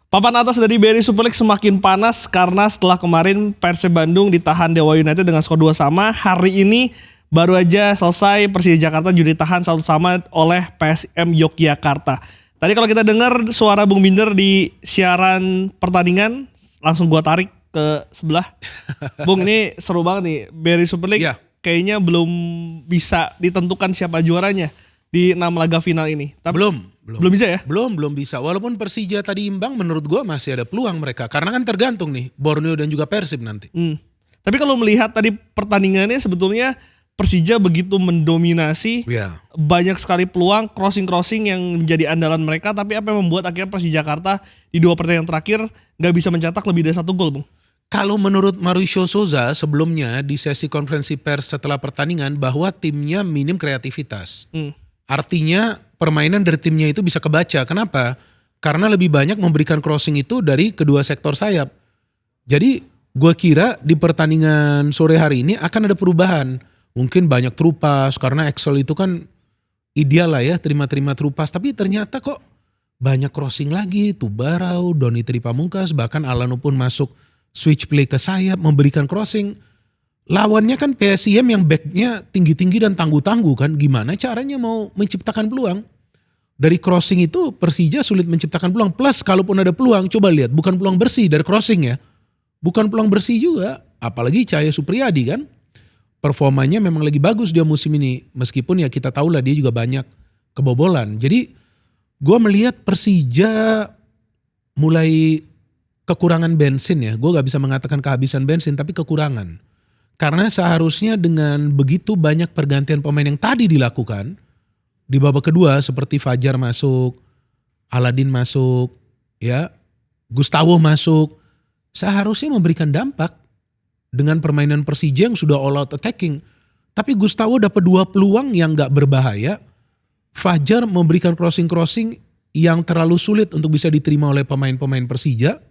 Papan atas dari BRI Super League semakin panas karena setelah kemarin Persib Bandung ditahan Dewa United dengan skor 2-2, hari ini baru aja selesai Persija Jakarta juga ditahan 1-1 oleh PSM Yogyakarta. Tadi kalau kita dengar suara Bung Binder di siaran pertandingan, langsung gua tarik ke sebelah. Bung, ini seru banget nih, BRI Super League kayaknya belum bisa ditentukan siapa juaranya di 6 laga final ini. Tapi belum bisa ya? Belum bisa. Walaupun Persija tadi imbang, menurut gua masih ada peluang mereka. Karena kan tergantung nih, Borneo dan juga Persib nanti. Tapi kalau melihat tadi pertandingannya sebetulnya Persija begitu mendominasi, banyak sekali peluang, crossing yang menjadi andalan mereka. Tapi apa yang membuat akhirnya Persija Jakarta di 2 pertandingan terakhir gak bisa mencetak lebih dari 1 gol, Bung? Kalau menurut Mauricio Souza sebelumnya di sesi konferensi pers setelah pertandingan bahwa timnya minim kreativitas. Artinya permainan dari timnya itu bisa kebaca. Kenapa? Karena lebih banyak memberikan crossing itu dari kedua sektor sayap. Jadi gue kira di pertandingan sore hari ini akan ada perubahan. Mungkin banyak terupas karena Excel itu kan ideal lah ya terima-terima terupas. Tapi ternyata kok banyak crossing lagi. Tubarau, Doni Tripamungkas, bahkan Alano pun masuk switch play ke sayap memberikan crossing. Lawannya kan PSIM yang backnya tinggi-tinggi dan tangguh-tangguh kan. Gimana caranya mau menciptakan peluang? Dari crossing itu Persija sulit menciptakan peluang. Plus kalaupun ada peluang, coba lihat bukan peluang bersih dari crossing ya. Bukan peluang bersih juga. Apalagi Cahaya Supriyadi kan. Performanya memang lagi bagus dia musim ini. Meskipun ya kita tahu lah dia juga banyak kebobolan. Jadi gue melihat Persija mulai kekurangan bensin ya. Gue gak bisa mengatakan kehabisan bensin tapi kekurangan. Karena seharusnya dengan begitu banyak pergantian pemain yang tadi dilakukan, di babak kedua seperti Fajar masuk, Aladin masuk, ya, Gustavo masuk, seharusnya memberikan dampak dengan permainan Persija yang sudah all out attacking. Tapi Gustavo dapat 2 peluang yang gak berbahaya, Fajar memberikan crossing-crossing yang terlalu sulit untuk bisa diterima oleh pemain-pemain Persija.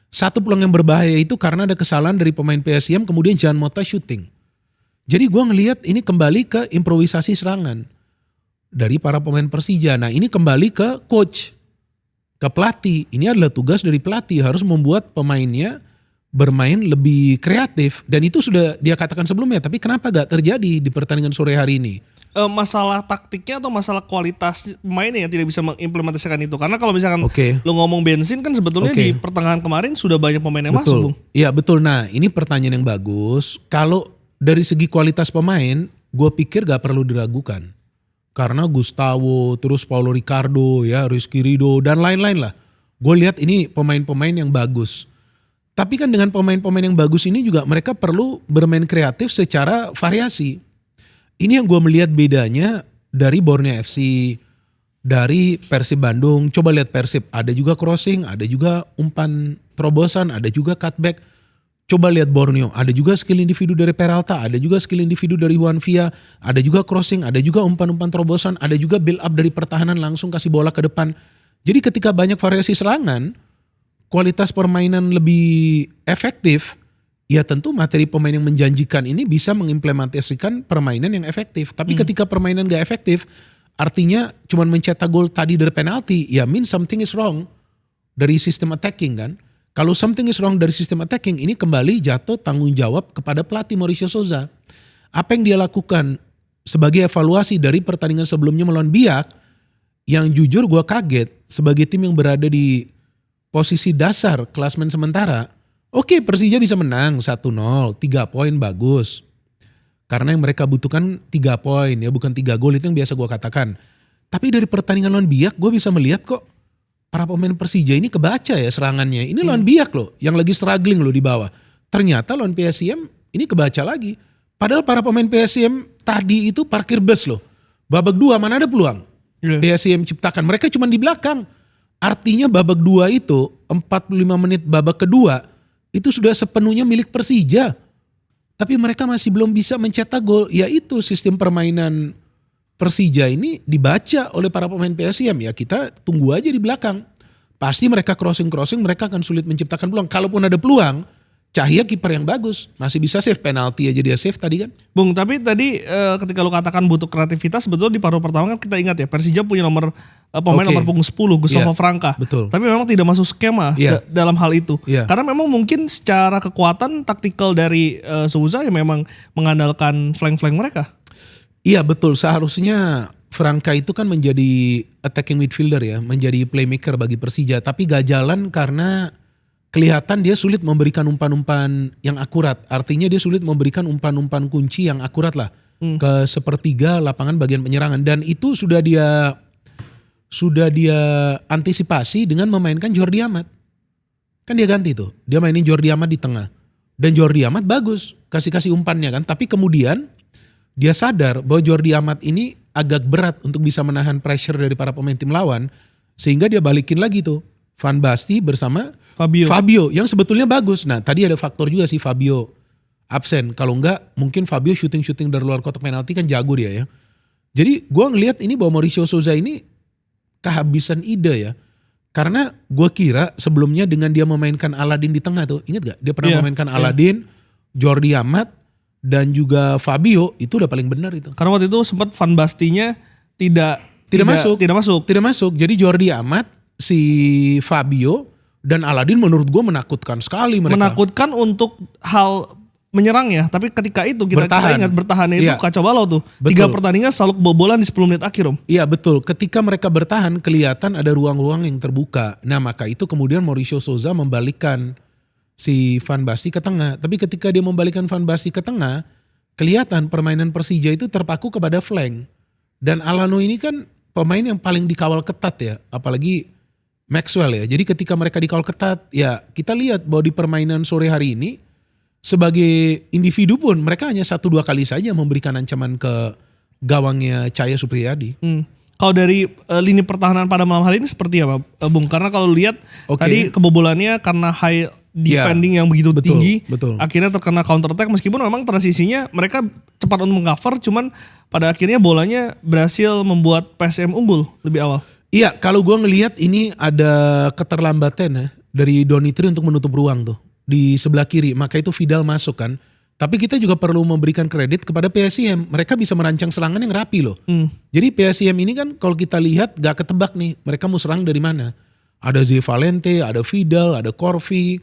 Satu peluang yang berbahaya itu karena ada kesalahan dari pemain PSIM kemudian Jan Mota shooting. Jadi gue ngelihat ini kembali ke improvisasi serangan dari para pemain Persija. Nah ini kembali ke coach, ke pelatih. Ini adalah tugas dari pelatih harus membuat pemainnya bermain lebih kreatif. Dan itu sudah dia katakan sebelumnya. Tapi kenapa gak terjadi di pertandingan sore hari ini? Masalah taktiknya atau masalah kualitas pemainnya yang tidak bisa mengimplementasikan itu? Karena kalau misalkan lu ngomong bensin kan sebetulnya di pertengahan kemarin sudah banyak pemain yang masuk, Bung. Iya betul, nah ini pertanyaan yang bagus. Kalau dari segi kualitas pemain, gue pikir gak perlu diragukan. Karena Gustavo, terus Paulo Ricardo, ya Rizky Ridho dan lain-lain lah. Gue lihat ini pemain-pemain yang bagus. Tapi kan dengan pemain-pemain yang bagus ini juga mereka perlu bermain kreatif secara variasi. Ini yang gue melihat bedanya dari Borneo FC, dari Persib Bandung. Coba lihat Persib, ada juga crossing, ada juga umpan terobosan, ada juga cutback. Coba lihat Borneo, ada juga skill individu dari Peralta, ada juga skill individu dari Juan Via, ada juga crossing, ada juga umpan-umpan terobosan, ada juga build up dari pertahanan langsung kasih bola ke depan. Jadi ketika banyak variasi serangan, kualitas permainan lebih efektif. Ya tentu materi pemain yang menjanjikan ini bisa mengimplementasikan permainan yang efektif. Tapi ketika permainan gak efektif, artinya cuma mencetak gol tadi dari penalti, ya mean something is wrong dari sistem attacking kan. Kalau something is wrong dari sistem attacking, ini kembali jatuh tanggung jawab kepada pelatih Mauricio Souza. Apa yang dia lakukan sebagai evaluasi dari pertandingan sebelumnya melawan Biak, yang jujur gue kaget sebagai tim yang berada di posisi dasar klasmen sementara. Oke, Persija bisa menang 1-0, 3 poin bagus. Karena yang mereka butuhkan 3 poin ya, bukan 3 gol, itu yang biasa gue katakan. Tapi dari pertandingan lawan Biak gue bisa melihat kok para pemain Persija ini kebaca ya serangannya. Ini lawan Biak loh, yang lagi struggling loh di bawah. Ternyata lawan PSIM ini kebaca lagi. Padahal para pemain PSIM tadi itu parkir bus loh. Babak 2 mana ada peluang? PSIM ciptakan, mereka cuma di belakang. Artinya babak 2 itu 45 menit babak kedua itu sudah sepenuhnya milik Persija. Tapi mereka masih belum bisa mencetak gol. Yaitu sistem permainan Persija ini dibaca oleh para pemain PSIM. Ya kita tunggu aja di belakang. Pasti mereka crossing, mereka akan sulit menciptakan peluang. Kalaupun ada peluang, Cahya kiper yang bagus, masih bisa save penalti aja dia save tadi kan. Bung, tapi tadi ketika lu katakan butuh kreativitas, sebetulnya di paruh pertama kan kita ingat ya, Persija punya pemain Oke. nomor punggung 10, Gustavo Iya, Franca. betul. Tapi memang tidak masuk skema Iya. dalam hal itu. Iya. Karena memang mungkin secara kekuatan taktikal dari Souza ya memang mengandalkan flank-flank mereka. Iya betul, seharusnya Franca itu kan menjadi attacking midfielder ya, menjadi playmaker bagi Persija. Tapi gak jalan karena kelihatan dia sulit memberikan umpan-umpan yang akurat. Artinya dia sulit memberikan umpan-umpan kunci yang akurat lah ke sepertiga lapangan bagian penyerangan. Dan itu sudah dia antisipasi dengan memainkan Jordi Amat. Kan dia ganti tuh, dia mainin Jordi Amat di tengah. Dan Jordi Amat bagus, kasih umpannya kan. Tapi kemudian dia sadar bahwa Jordi Amat ini agak berat untuk bisa menahan pressure dari para pemain tim lawan. Sehingga dia balikin lagi tuh Van Basten bersama Fabio yang sebetulnya bagus. Nah tadi ada faktor juga sih Fabio absen. Kalau enggak mungkin Fabio syuting dari luar kotak penalti kan jago dia ya. Jadi gue ngelihat ini bahwa Mauricio Souza ini kehabisan ide ya. Karena gue kira sebelumnya dengan dia memainkan Aladin di tengah tuh. Ingat gak? Dia pernah memainkan Aladin, Jordi Amat dan juga Fabio. Itu udah paling benar itu. Karena waktu itu sempat Van Bastinya tidak masuk. Jadi Jordi Amat, si Fabio dan Aladin menurut gue menakutkan sekali mereka. Menakutkan untuk hal menyerang ya, tapi ketika itu kita ingat bertahannya itu kacau balau tuh. Betul. 3 pertandingan selalu kebobolan di 10 menit akhir Om. Iya betul, ketika mereka bertahan kelihatan ada ruang-ruang yang terbuka. Nah maka itu kemudian Mauricio Souza membalikkan si Van Basten ke tengah. Tapi ketika dia membalikkan Van Basten ke tengah, kelihatan permainan Persija itu terpaku kepada flank. Dan Alano ini kan pemain yang paling dikawal ketat ya, apalagi Maxwell ya. Jadi ketika mereka dikawal ketat, ya kita lihat bahwa di permainan sore hari ini sebagai individu pun mereka hanya 1-2 kali saja memberikan ancaman ke gawangnya Cahya Supriyadi. Kalau dari lini pertahanan pada malam hari ini seperti apa, Bung? Karena kalau lihat tadi kebobolannya karena high defending yang begitu tinggi, akhirnya terkena counter attack meskipun memang transisinya mereka cepat untuk meng-cover, cuman pada akhirnya bolanya berhasil membuat PSM unggul lebih awal. Iya, kalau gue ngelihat ini ada keterlambatan ya dari Donitri untuk menutup ruang tuh di sebelah kiri. Maka itu Vidal masuk kan. Tapi kita juga perlu memberikan kredit kepada PSIM. Mereka bisa merancang serangan yang rapi loh. Jadi PSIM ini kan kalau kita lihat gak ketebak nih. Mereka mau serang dari mana. Ada Zé Valente, ada Vidal, ada Corvi.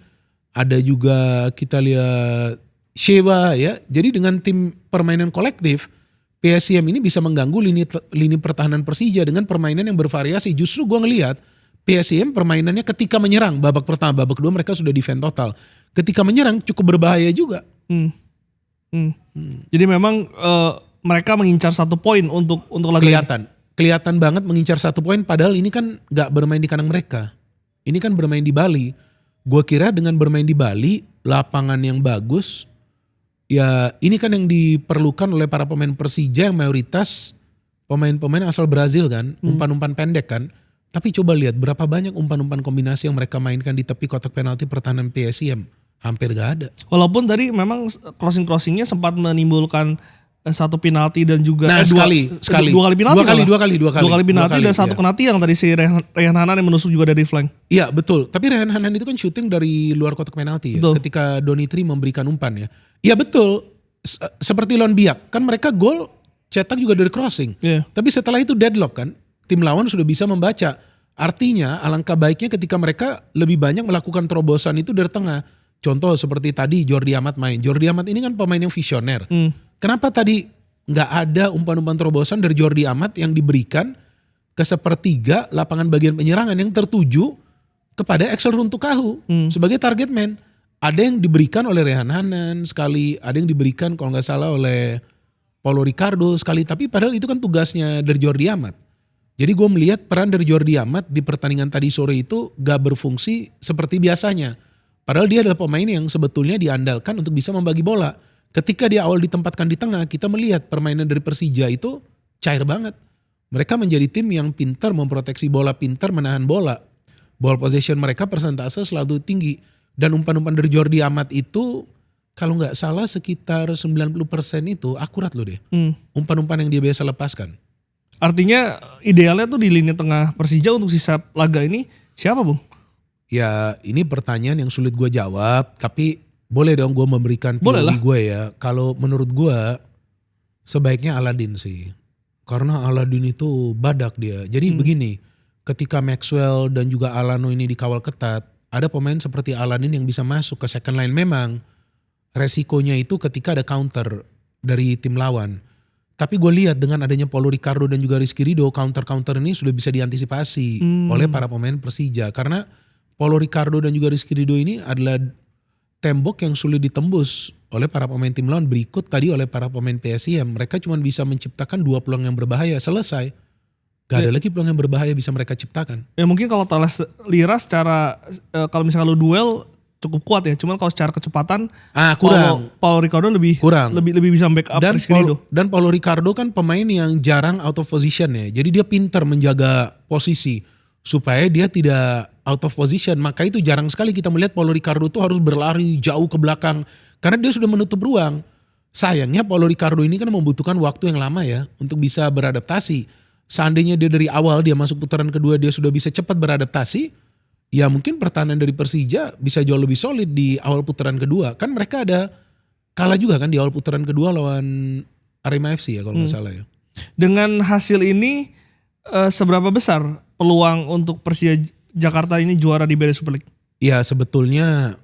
Ada juga kita lihat Sheva ya. Jadi dengan tim permainan kolektif, PSIM ini bisa mengganggu lini pertahanan Persija dengan permainan yang bervariasi. Justru gue ngelihat PSIM permainannya ketika menyerang babak pertama, babak kedua mereka sudah defend total. Ketika menyerang cukup berbahaya juga. Jadi memang mereka mengincar 1 poin untuk lagi. Kelihatan banget mengincar 1 poin. Padahal ini kan nggak bermain di kandang mereka. Ini kan bermain di Bali. Gue kira dengan bermain di Bali, lapangan yang bagus. Ya ini kan yang diperlukan oleh para pemain Persija yang mayoritas pemain-pemain asal Brazil kan. Umpan-umpan pendek kan. Tapi coba lihat berapa banyak umpan-umpan kombinasi yang mereka mainkan di tepi kotak penalti pertahanan PSIM. Hampir gak ada. Walaupun tadi memang crossing-crossingnya sempat menimbulkan 1 penalti dan juga dua kali penalti dan 1 kena tiang tadi si Rehan Hanan yang menusuk juga dari flank. Iya betul, tapi Rehan Hanan itu kan syuting dari luar kotak penalti ya, ketika Donitri memberikan umpan ya. Iya betul, seperti lawan Biak kan mereka gol cetak juga dari crossing. Tapi setelah itu deadlock kan, tim lawan sudah bisa membaca. Artinya alangkah baiknya ketika mereka lebih banyak melakukan terobosan itu dari tengah. Contoh seperti tadi Jordi Amat main. Jordi Amat ini kan pemain yang visioner. Kenapa tadi nggak ada umpan-umpan terobosan dari Jordi Amat yang diberikan ke sepertiga lapangan bagian penyerangan yang tertuju kepada Axel Runtukahu sebagai target man. Ada yang diberikan oleh Rehan Hanan sekali, ada yang diberikan kalau nggak salah oleh Paulo Ricardo sekali. Tapi padahal itu kan tugasnya dari Jordi Amat. Jadi gue melihat peran dari Jordi Amat di pertandingan tadi sore itu gak berfungsi seperti biasanya. Padahal dia adalah pemain yang sebetulnya diandalkan untuk bisa membagi bola. Ketika dia awal ditempatkan di tengah, kita melihat permainan dari Persija itu cair banget. Mereka menjadi tim yang pintar memproteksi bola, pintar menahan bola. Ball possession mereka persentase selalu tinggi. Dan umpan-umpan dari Jordi Amat itu kalau gak salah sekitar 90% itu akurat loh deh. Umpan-umpan yang dia biasa lepaskan. Artinya idealnya tuh di lini tengah Persija untuk sisa laga ini siapa Bung? Ya ini pertanyaan yang sulit gue jawab, tapi Boleh dong gue memberikan Boleh POV lah. gue ya. Kalau menurut gue sebaiknya Aladin sih. Karena Aladin itu badak dia. Jadi begini, ketika Maxwell dan juga Alano ini dikawal ketat, ada pemain seperti Aladin yang bisa masuk ke second line. Memang resikonya itu ketika ada counter dari tim lawan. Tapi gue lihat dengan adanya Paulo Ricardo dan juga Rizky Ridho, counter-counter ini sudah bisa diantisipasi oleh para pemain Persija. Karena Paulo Ricardo dan juga Rizky Ridho ini adalah tembok yang sulit ditembus oleh para pemain tim lawan. Berikut tadi oleh para pemain PSIM. Mereka cuma bisa menciptakan 2 peluang yang berbahaya. Selesai. Gak ada lagi peluang yang berbahaya bisa mereka ciptakan. Ya mungkin kalau Thales Lira secara kalau misalnya lu duel cukup kuat ya. Cuman kalau secara kecepatan Kurang. Paulo Ricardo lebih Kurang. lebih bisa backup Rizky Ridho. Dan Paulo Ricardo kan pemain yang jarang out of position ya. Jadi dia pintar menjaga posisi supaya dia tidak out of position. Maka itu jarang sekali kita melihat Paulo Ricardo tuh harus berlari jauh ke belakang karena dia sudah menutup ruang. Sayangnya Paulo Ricardo ini kan membutuhkan waktu yang lama ya untuk bisa beradaptasi. Seandainya dia dari awal dia masuk putaran kedua dia sudah bisa cepat beradaptasi, ya mungkin pertahanan dari Persija bisa jauh lebih solid di awal putaran kedua. Kan mereka ada kalah juga kan di awal putaran kedua lawan Arema FC ya kalau nggak salah ya. Dengan hasil ini seberapa besar peluang untuk Persija Jakarta ini juara di BRI Super League? Ya sebetulnya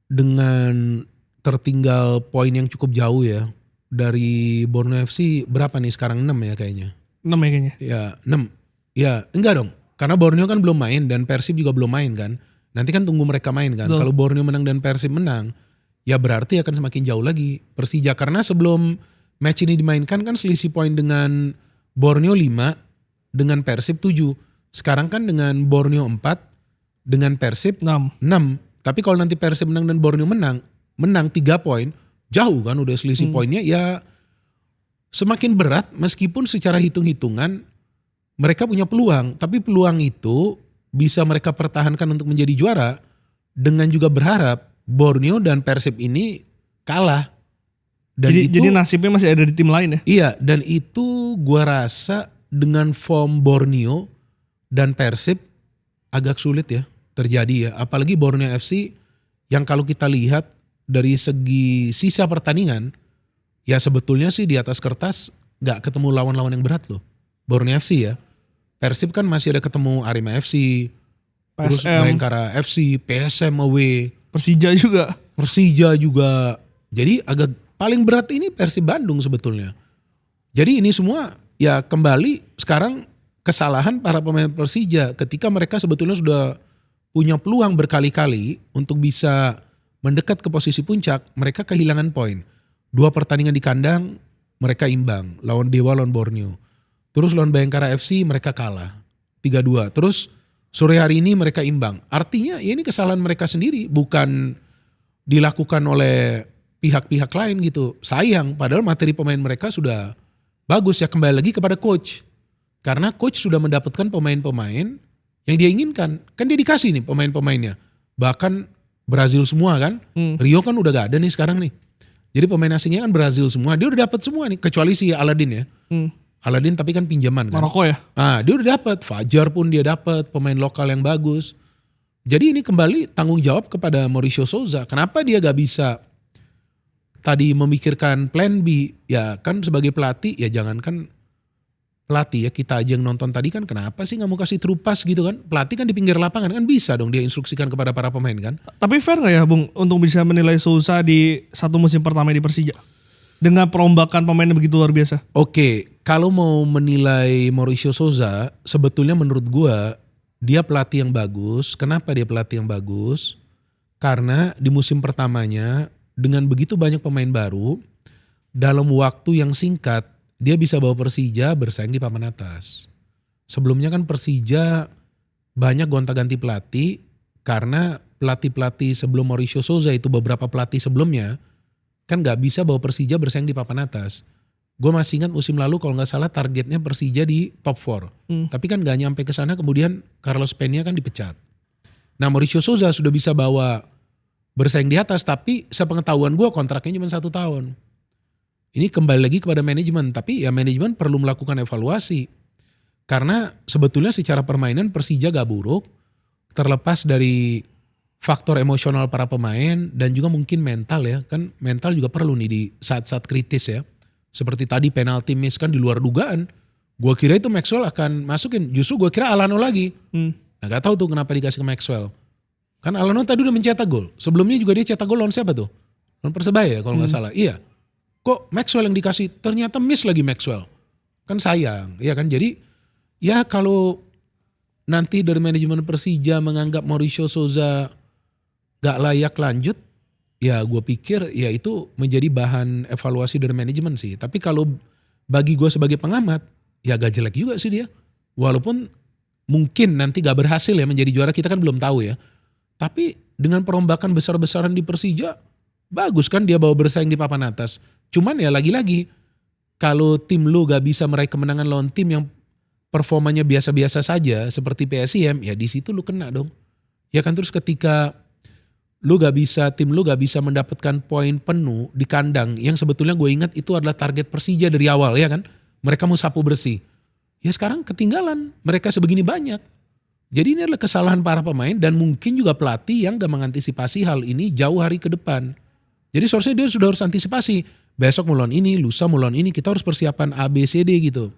dengan tertinggal poin yang cukup jauh ya dari Borneo FC berapa nih sekarang 6 ya kayaknya. 6 ya kayaknya. Ya 6. Ya enggak dong. Karena Borneo kan belum main dan Persib juga belum main kan. Nanti kan tunggu mereka main kan. Betul. Kalau Borneo menang dan Persib menang, ya berarti akan semakin jauh lagi Persija. Karena sebelum match ini dimainkan kan selisih poin dengan Borneo 5, dengan Persib 7. Sekarang kan dengan Borneo 4, dengan Persib 6. 6. Tapi kalau nanti Persib menang dan Borneo menang 3 poin, jauh kan udah selisih poinnya. Ya semakin berat meskipun secara hitung-hitungan mereka punya peluang, tapi peluang itu bisa mereka pertahankan untuk menjadi juara dengan juga berharap Borneo dan Persib ini kalah. Dan Jadi nasibnya masih ada di tim lain ya? Iya, dan itu gua rasa dengan form Borneo dan Persib agak sulit ya terjadi ya. Apalagi Borneo FC yang kalau kita lihat dari segi sisa pertandingan, ya sebetulnya sih di atas kertas gak ketemu lawan-lawan yang berat loh. Borneo FC ya. Persib kan masih ada ketemu Arema FC, terus PSM, Bayangkara FC, PSM away, Persija juga. Persija juga. Jadi agak paling berat ini Persib Bandung sebetulnya. Jadi ini semua ya kembali sekarang kesalahan para pemain Persija ketika mereka sebetulnya sudah punya peluang berkali-kali untuk bisa mendekat ke posisi puncak, mereka kehilangan poin. 2 pertandingan di kandang mereka imbang lawan Dewa lawan Borneo. Terus lawan Bayangkara FC mereka kalah 3-2. Terus sore hari ini mereka imbang. Artinya ya ini kesalahan mereka sendiri, bukan dilakukan oleh pihak-pihak lain gitu. Sayang padahal materi pemain mereka sudah bagus ya. Kembali lagi kepada coach. Karena coach sudah mendapatkan pemain-pemain yang dia inginkan. Kan dia dikasih nih pemain-pemainnya. Bahkan Brazil semua kan. Rio kan udah gak ada nih sekarang nih. Jadi pemain asingnya kan Brazil semua. Dia udah dapat semua nih. Kecuali si Aladin ya. Aladin tapi kan pinjaman kan. Maroko ya? Dia udah dapat. Fajar pun dia dapat. Pemain lokal yang bagus. Jadi ini kembali tanggung jawab kepada Mauricio Souza. Kenapa dia gak bisa tadi memikirkan plan B? Ya kan sebagai pelatih ya jangankan pelatih ya, kita aja yang nonton tadi kan kenapa sih gak mau kasih true pass gitu kan. Pelatih kan di pinggir lapangan kan bisa dong dia instruksikan kepada para pemain kan. Tapi fair gak ya Bung untuk bisa menilai Souza di satu musim pertama di Persija? Dengan perombakan pemain begitu luar biasa. Oke, kalau mau menilai Mauricio Souza, sebetulnya menurut gua dia pelatih yang bagus. Kenapa dia pelatih yang bagus? Karena di musim pertamanya dengan begitu banyak pemain baru, dalam waktu yang singkat dia bisa bawa Persija bersaing di papan atas. Sebelumnya kan Persija banyak gonta-ganti pelatih karena pelatih-pelatih sebelum Mauricio Souza itu beberapa pelatih sebelumnya kan gak bisa bawa Persija bersaing di papan atas. Gue masih ingat musim lalu kalau gak salah targetnya Persija di top 4. Tapi kan gak nyampe ke sana kemudian Carlos Peña kan dipecat. Nah Mauricio Souza sudah bisa bawa bersaing di atas tapi sepengetahuan gue kontraknya cuma 1 tahun. Ini kembali lagi kepada manajemen, tapi ya manajemen perlu melakukan evaluasi. Karena sebetulnya secara permainan Persija gak buruk, terlepas dari faktor emosional para pemain dan juga mungkin mental ya. Kan mental juga perlu nih di saat-saat kritis ya. Seperti tadi penalti miss kan di luar dugaan. Gue kira itu Maxwell akan masukin. Justru gue kira Alano lagi. Nah gak tahu tuh kenapa dikasih ke Maxwell. Kan Alano tadi udah mencetak gol. Sebelumnya juga dia cetak gol lawan siapa tuh? Lawan Persebaya ya kalau gak salah. Iya. Kok Maxwell yang dikasih? Ternyata miss lagi Maxwell. Kan sayang. Iya kan jadi ya kalau nanti dari manajemen Persija menganggap Mauricio Souza gak layak lanjut, ya gue pikir ya itu menjadi bahan evaluasi dari manajemen sih. Tapi kalau bagi gue sebagai pengamat, ya gak jelek juga sih dia. Walaupun mungkin nanti gak berhasil ya menjadi juara, kita kan belum tahu ya. Tapi dengan perombakan besar-besaran di Persija, bagus kan dia bawa bersaing di papan atas. Cuman ya lagi-lagi, kalau tim lu gak bisa meraih kemenangan lawan tim yang performanya biasa-biasa saja seperti PSIM, ya di situ lu kena dong. Ya kan terus ketika tim lu gak bisa mendapatkan poin penuh di kandang yang sebetulnya gue ingat itu adalah target Persija dari awal ya kan. Mereka mau sapu bersih. Ya sekarang ketinggalan mereka sebegini banyak. Jadi ini adalah kesalahan para pemain dan mungkin juga pelatih yang gak mengantisipasi hal ini jauh hari ke depan. Jadi seharusnya dia sudah harus antisipasi. Besok mau lawan ini, lusa mau lawan ini, kita harus persiapan A, B, C, D gitu.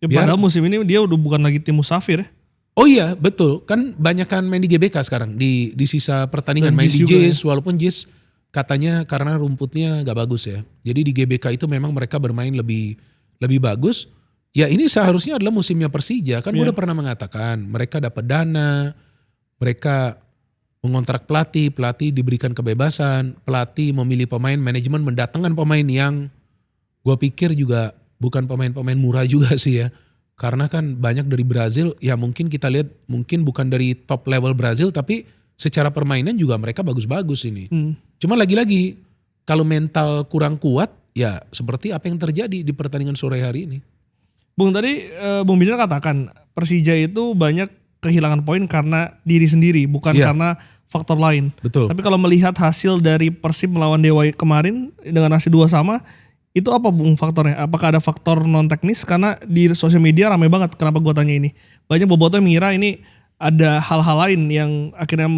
Ya padahal musim ini dia udah bukan lagi tim musafir ya. Oh iya betul, kan banyak main di GBK sekarang di sisa pertandingan. Dan main JIS di juga JIS walaupun JIS katanya karena rumputnya gak bagus ya. Jadi di GBK itu memang mereka bermain lebih bagus. Ya ini seharusnya adalah musimnya Persija. Kan gue udah pernah mengatakan mereka dapat dana, mereka mengontrak pelatih diberikan kebebasan, pelatih memilih pemain, manajemen mendatangkan pemain yang gue pikir juga bukan pemain-pemain murah juga sih ya. Karena kan banyak dari Brazil, ya mungkin kita lihat mungkin bukan dari top level Brazil tapi secara permainan juga mereka bagus-bagus ini. Cuma lagi-lagi kalau mental kurang kuat ya seperti apa yang terjadi di pertandingan sore hari ini. Bung tadi Bung Binar katakan Persija itu banyak kehilangan poin karena diri sendiri bukan karena faktor lain. Betul. Tapi kalau melihat hasil dari Persib melawan Dewa kemarin dengan hasil 2-2, itu apa Bung faktornya? Apakah ada faktor non teknis? Karena di sosial media ramai banget. Kenapa gue tanya ini? Banyak bobotoh yang mengira ini ada hal-hal lain yang akhirnya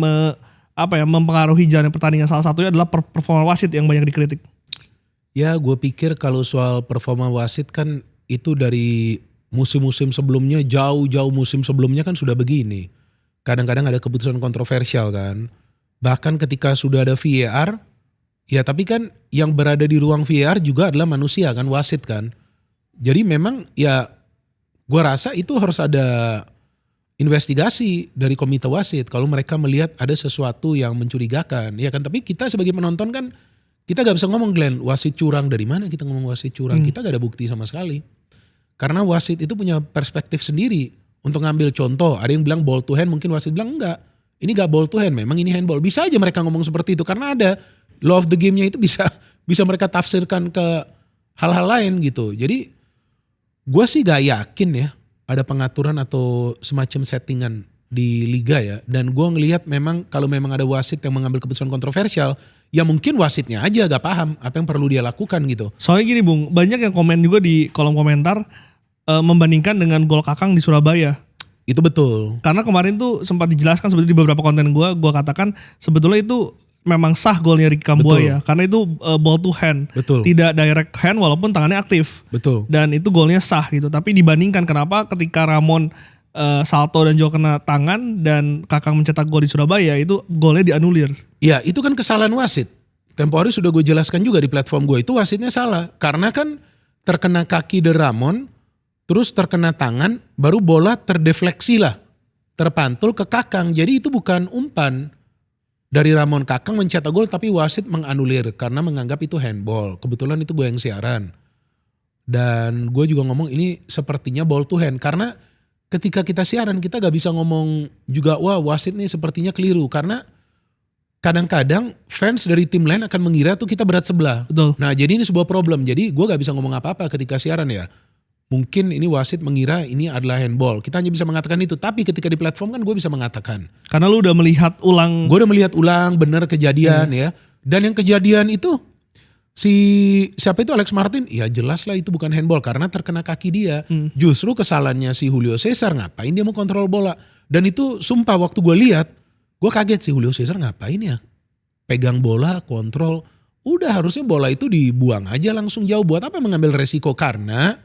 mempengaruhi jalannya pertandingan. Salah satunya adalah performa wasit yang banyak dikritik. Ya gue pikir kalau soal performa wasit kan itu dari musim-musim sebelumnya, jauh-jauh musim sebelumnya kan sudah begini. Kadang-kadang ada keputusan kontroversial kan. Bahkan ketika sudah ada VAR, ya tapi kan yang berada di ruang VAR juga adalah manusia kan, wasit kan. Jadi memang ya gue rasa itu harus ada investigasi dari komite wasit. Kalau mereka melihat ada sesuatu yang mencurigakan. Ya kan, tapi kita sebagai penonton kan kita gak bisa ngomong Glenn, wasit curang dari mana kita ngomong wasit curang. Kita gak ada bukti sama sekali. Karena wasit itu punya perspektif sendiri untuk ngambil contoh. Ada yang bilang ball to hand, mungkin wasit bilang enggak. Ini gak ball to hand, memang ini handball. Bisa aja mereka ngomong seperti itu karena ada law of the game-nya itu bisa mereka tafsirkan ke hal-hal lain gitu. Jadi gue sih gak yakin ya ada pengaturan atau semacam settingan di liga ya. Dan gue ngelihat memang kalau memang ada wasit yang mengambil keputusan kontroversial, ya mungkin wasitnya aja gak paham apa yang perlu dia lakukan gitu. Soalnya gini Bung, banyak yang komen juga di kolom komentar membandingkan dengan gol Kakang di Surabaya. Itu betul. Karena kemarin tuh sempat dijelaskan sebetulnya di beberapa konten gue katakan sebetulnya itu memang sah golnya Ricky Kambuaya. Karena itu ball to hand. Betul. Tidak direct hand walaupun tangannya aktif. Betul. Dan itu golnya sah gitu. Tapi dibandingkan kenapa ketika Ramon salto dan juga kena tangan dan Kakang mencetak gol di Surabaya itu golnya dianulir. Ya itu kan kesalahan wasit. Tempo hari sudah gue jelaskan juga di platform gue, itu wasitnya salah. Karena kan terkena kaki dari Ramon, terus terkena tangan, baru bola terdefleksi lah. Terpantul ke Kakang, jadi itu bukan umpan. Dari Ramon Kakang mencetak gol tapi wasit menganulir karena menganggap itu handball. Kebetulan itu gue yang siaran. Dan gue juga ngomong ini sepertinya ball to hand. Karena ketika kita siaran kita gak bisa ngomong juga wah wasit nih sepertinya keliru. Karena kadang-kadang fans dari tim lain akan mengira tuh kita berat sebelah. Betul. Nah jadi ini sebuah problem. Jadi gue gak bisa ngomong apa-apa ketika siaran ya. Mungkin ini wasit mengira ini adalah handball. Kita hanya bisa mengatakan itu. Tapi ketika di platform kan gue bisa mengatakan. Karena lu udah melihat ulang. Gue udah melihat ulang bener kejadian ya. Dan yang kejadian itu siapa itu Alex Martin? Ya jelas lah itu bukan handball karena terkena kaki dia. Justru kesalahannya si Julio Cesar, ngapain dia mau kontrol bola. Dan itu sumpah waktu gue lihat. Gue kaget sih, Julio Cesar ngapain ya? Pegang bola, kontrol. Udah harusnya bola itu dibuang aja langsung jauh. Buat apa mengambil resiko? Karena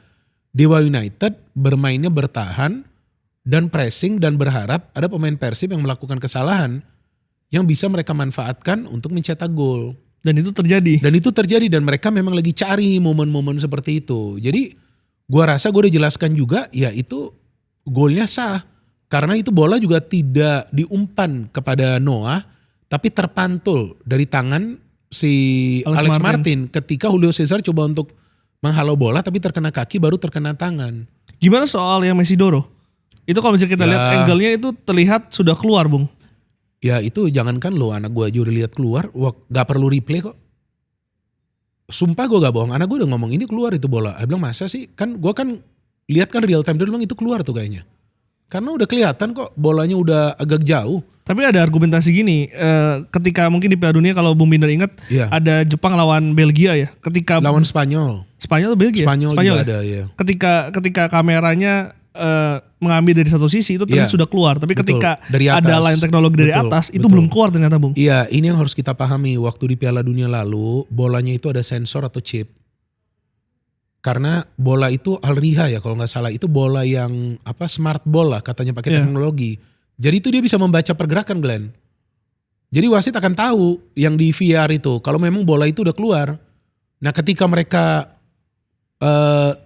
Dewa United bermainnya bertahan dan pressing dan berharap ada pemain Persib yang melakukan kesalahan yang bisa mereka manfaatkan untuk mencetak gol. Dan itu terjadi. Dan mereka memang lagi cari momen-momen seperti itu. Jadi gua rasa gue udah jelaskan juga, ya itu golnya sah. Karena itu bola juga tidak diumpan kepada Noah, tapi terpantul dari tangan si Alex Martin ketika Julio Cesar coba untuk menghalau bola tapi terkena kaki baru terkena tangan. Gimana soal yang Mesidoro? Itu kalau misalnya kita lihat angle-nya itu terlihat sudah keluar, Bung. Ya itu jangankan lo, anak gue aja udah lihat keluar, gak perlu replay kok. Sumpah gue gak bohong, anak gue udah ngomong ini keluar itu bola. Dia bilang masa sih, kan gue kan lihat kan real time, dia bilang itu keluar tuh kayaknya. Karena udah kelihatan kok bolanya udah agak jauh. Tapi ada argumentasi gini, ketika mungkin di Piala Dunia kalau Bung Binder ingat, ada Jepang lawan Belgia ya. Ketika lawan Spanyol atau Belgia? Spanyol ya? ada ya. Ketika kameranya mengambil dari satu sisi itu ternyata sudah keluar. Tapi ketika ada line teknologi dari atas itu belum keluar ternyata, Bung. Iya, ini yang harus kita pahami. Waktu di Piala Dunia lalu bolanya itu ada sensor atau chip. Karena bola itu Al-Riha ya kalau nggak salah, itu bola yang smart ball lah katanya pakai teknologi. Jadi itu dia bisa membaca pergerakan, Glenn. Jadi wasit akan tahu yang di VR itu kalau memang bola itu udah keluar. Nah ketika mereka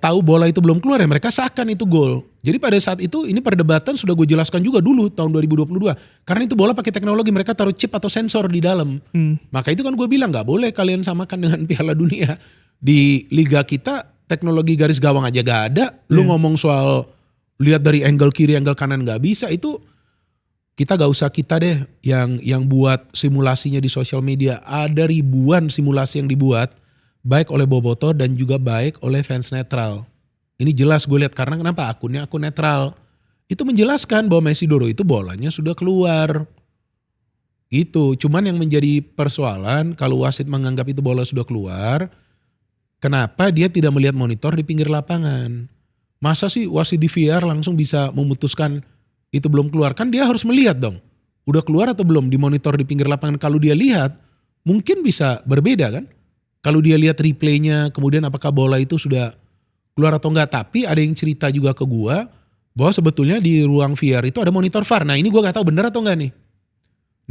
tahu bola itu belum keluar ya mereka sahkan itu gol. Jadi pada saat itu ini perdebatan sudah gue jelaskan juga dulu tahun 2022. Karena itu bola pakai teknologi, mereka taruh chip atau sensor di dalam. Maka itu kan gue bilang gak boleh kalian samakan dengan Piala Dunia. Di liga kita teknologi garis gawang aja gak ada. Lu ngomong soal lihat dari angle kiri, angle kanan gak bisa. Itu kita gak usah kita deh yang buat simulasinya di sosial media. Ada ribuan simulasi yang dibuat. Baik oleh Boboto dan juga baik oleh fans netral. Ini jelas gue lihat karena kenapa akunnya akun netral. Itu menjelaskan bahwa Mesidoro itu bolanya sudah keluar. Gitu. Cuman yang menjadi persoalan kalau wasit menganggap itu bola sudah keluar. Kenapa dia tidak melihat monitor di pinggir lapangan? Masa sih wasit di VR langsung bisa memutuskan itu belum keluar? Kan dia harus melihat dong. Udah keluar atau belum di monitor di pinggir lapangan. Kalau dia lihat mungkin bisa berbeda kan. Kalau dia lihat replaynya kemudian apakah bola itu sudah keluar atau enggak. Tapi ada yang cerita juga ke gua bahwa sebetulnya di ruang VR itu ada monitor VAR. Nah ini gua gak tahu benar atau enggak nih.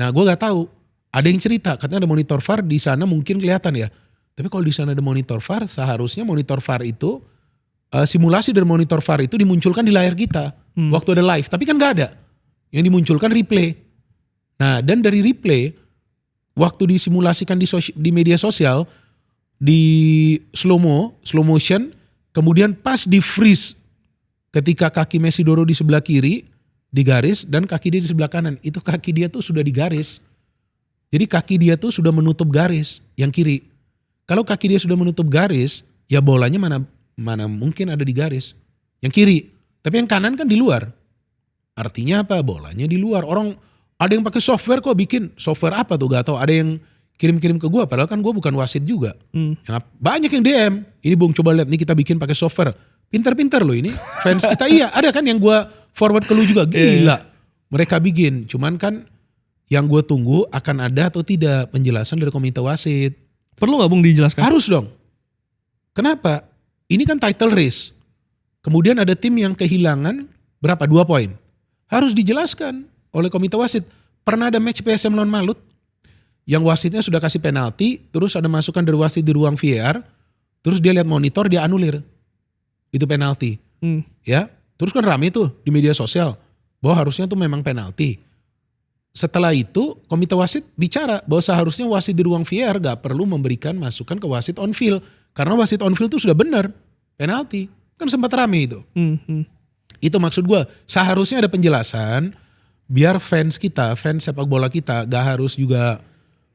Nah gua gak tahu. Ada yang cerita katanya ada monitor VAR di sana mungkin kelihatan ya. Tapi kalau di sana ada monitor VAR, seharusnya monitor VAR itu simulasi dari monitor VAR itu dimunculkan di layar kita waktu ada live. Tapi kan nggak ada, yang dimunculkan replay. Nah dan dari replay, waktu disimulasikan di media sosial, di slow motion, kemudian pas di freeze ketika kaki Mesidoro di sebelah kiri di garis dan kaki dia di sebelah kanan, itu kaki dia tuh sudah di garis. Jadi kaki dia tuh sudah menutup garis yang kiri. Kalau kaki dia sudah menutup garis, ya bolanya mana mungkin ada di garis. Yang kiri. Tapi yang kanan kan di luar. Artinya apa? Bolanya di luar. Orang ada yang pakai software kok bikin. Software apa tuh gak tahu. Ada yang kirim-kirim ke gue. Padahal kan gue bukan wasit juga. Banyak yang DM. Ini Bung coba lihat nih kita bikin pakai software. Pinter-pinter loh ini. Fans kita iya. Ada kan yang gue forward ke lu juga. Gila. Mereka bikin. Cuman kan yang gue tunggu akan ada atau tidak penjelasan dari komite wasit. Perlu gak Bung dijelaskan? Harus dong. Kenapa? Ini kan title race. Kemudian ada tim yang kehilangan berapa? 2 poin. Harus dijelaskan oleh komite wasit. Pernah ada match PSM lawan Malut. Yang wasitnya sudah kasih penalti. Terus ada masukan dari wasit di ruang VAR. Terus dia lihat monitor, dia anulir. Itu penalti. Ya. Terus kan rame tuh di media sosial. Bahwa harusnya tuh memang penalti. Setelah itu komite wasit bicara bahwa seharusnya wasit di ruang VAR gak perlu memberikan masukan ke wasit on field. Karena wasit on field itu sudah benar. Penalti. Kan sempat rame itu. Itu maksud gue. Seharusnya ada penjelasan. Biar fans kita, fans sepak bola kita gak harus juga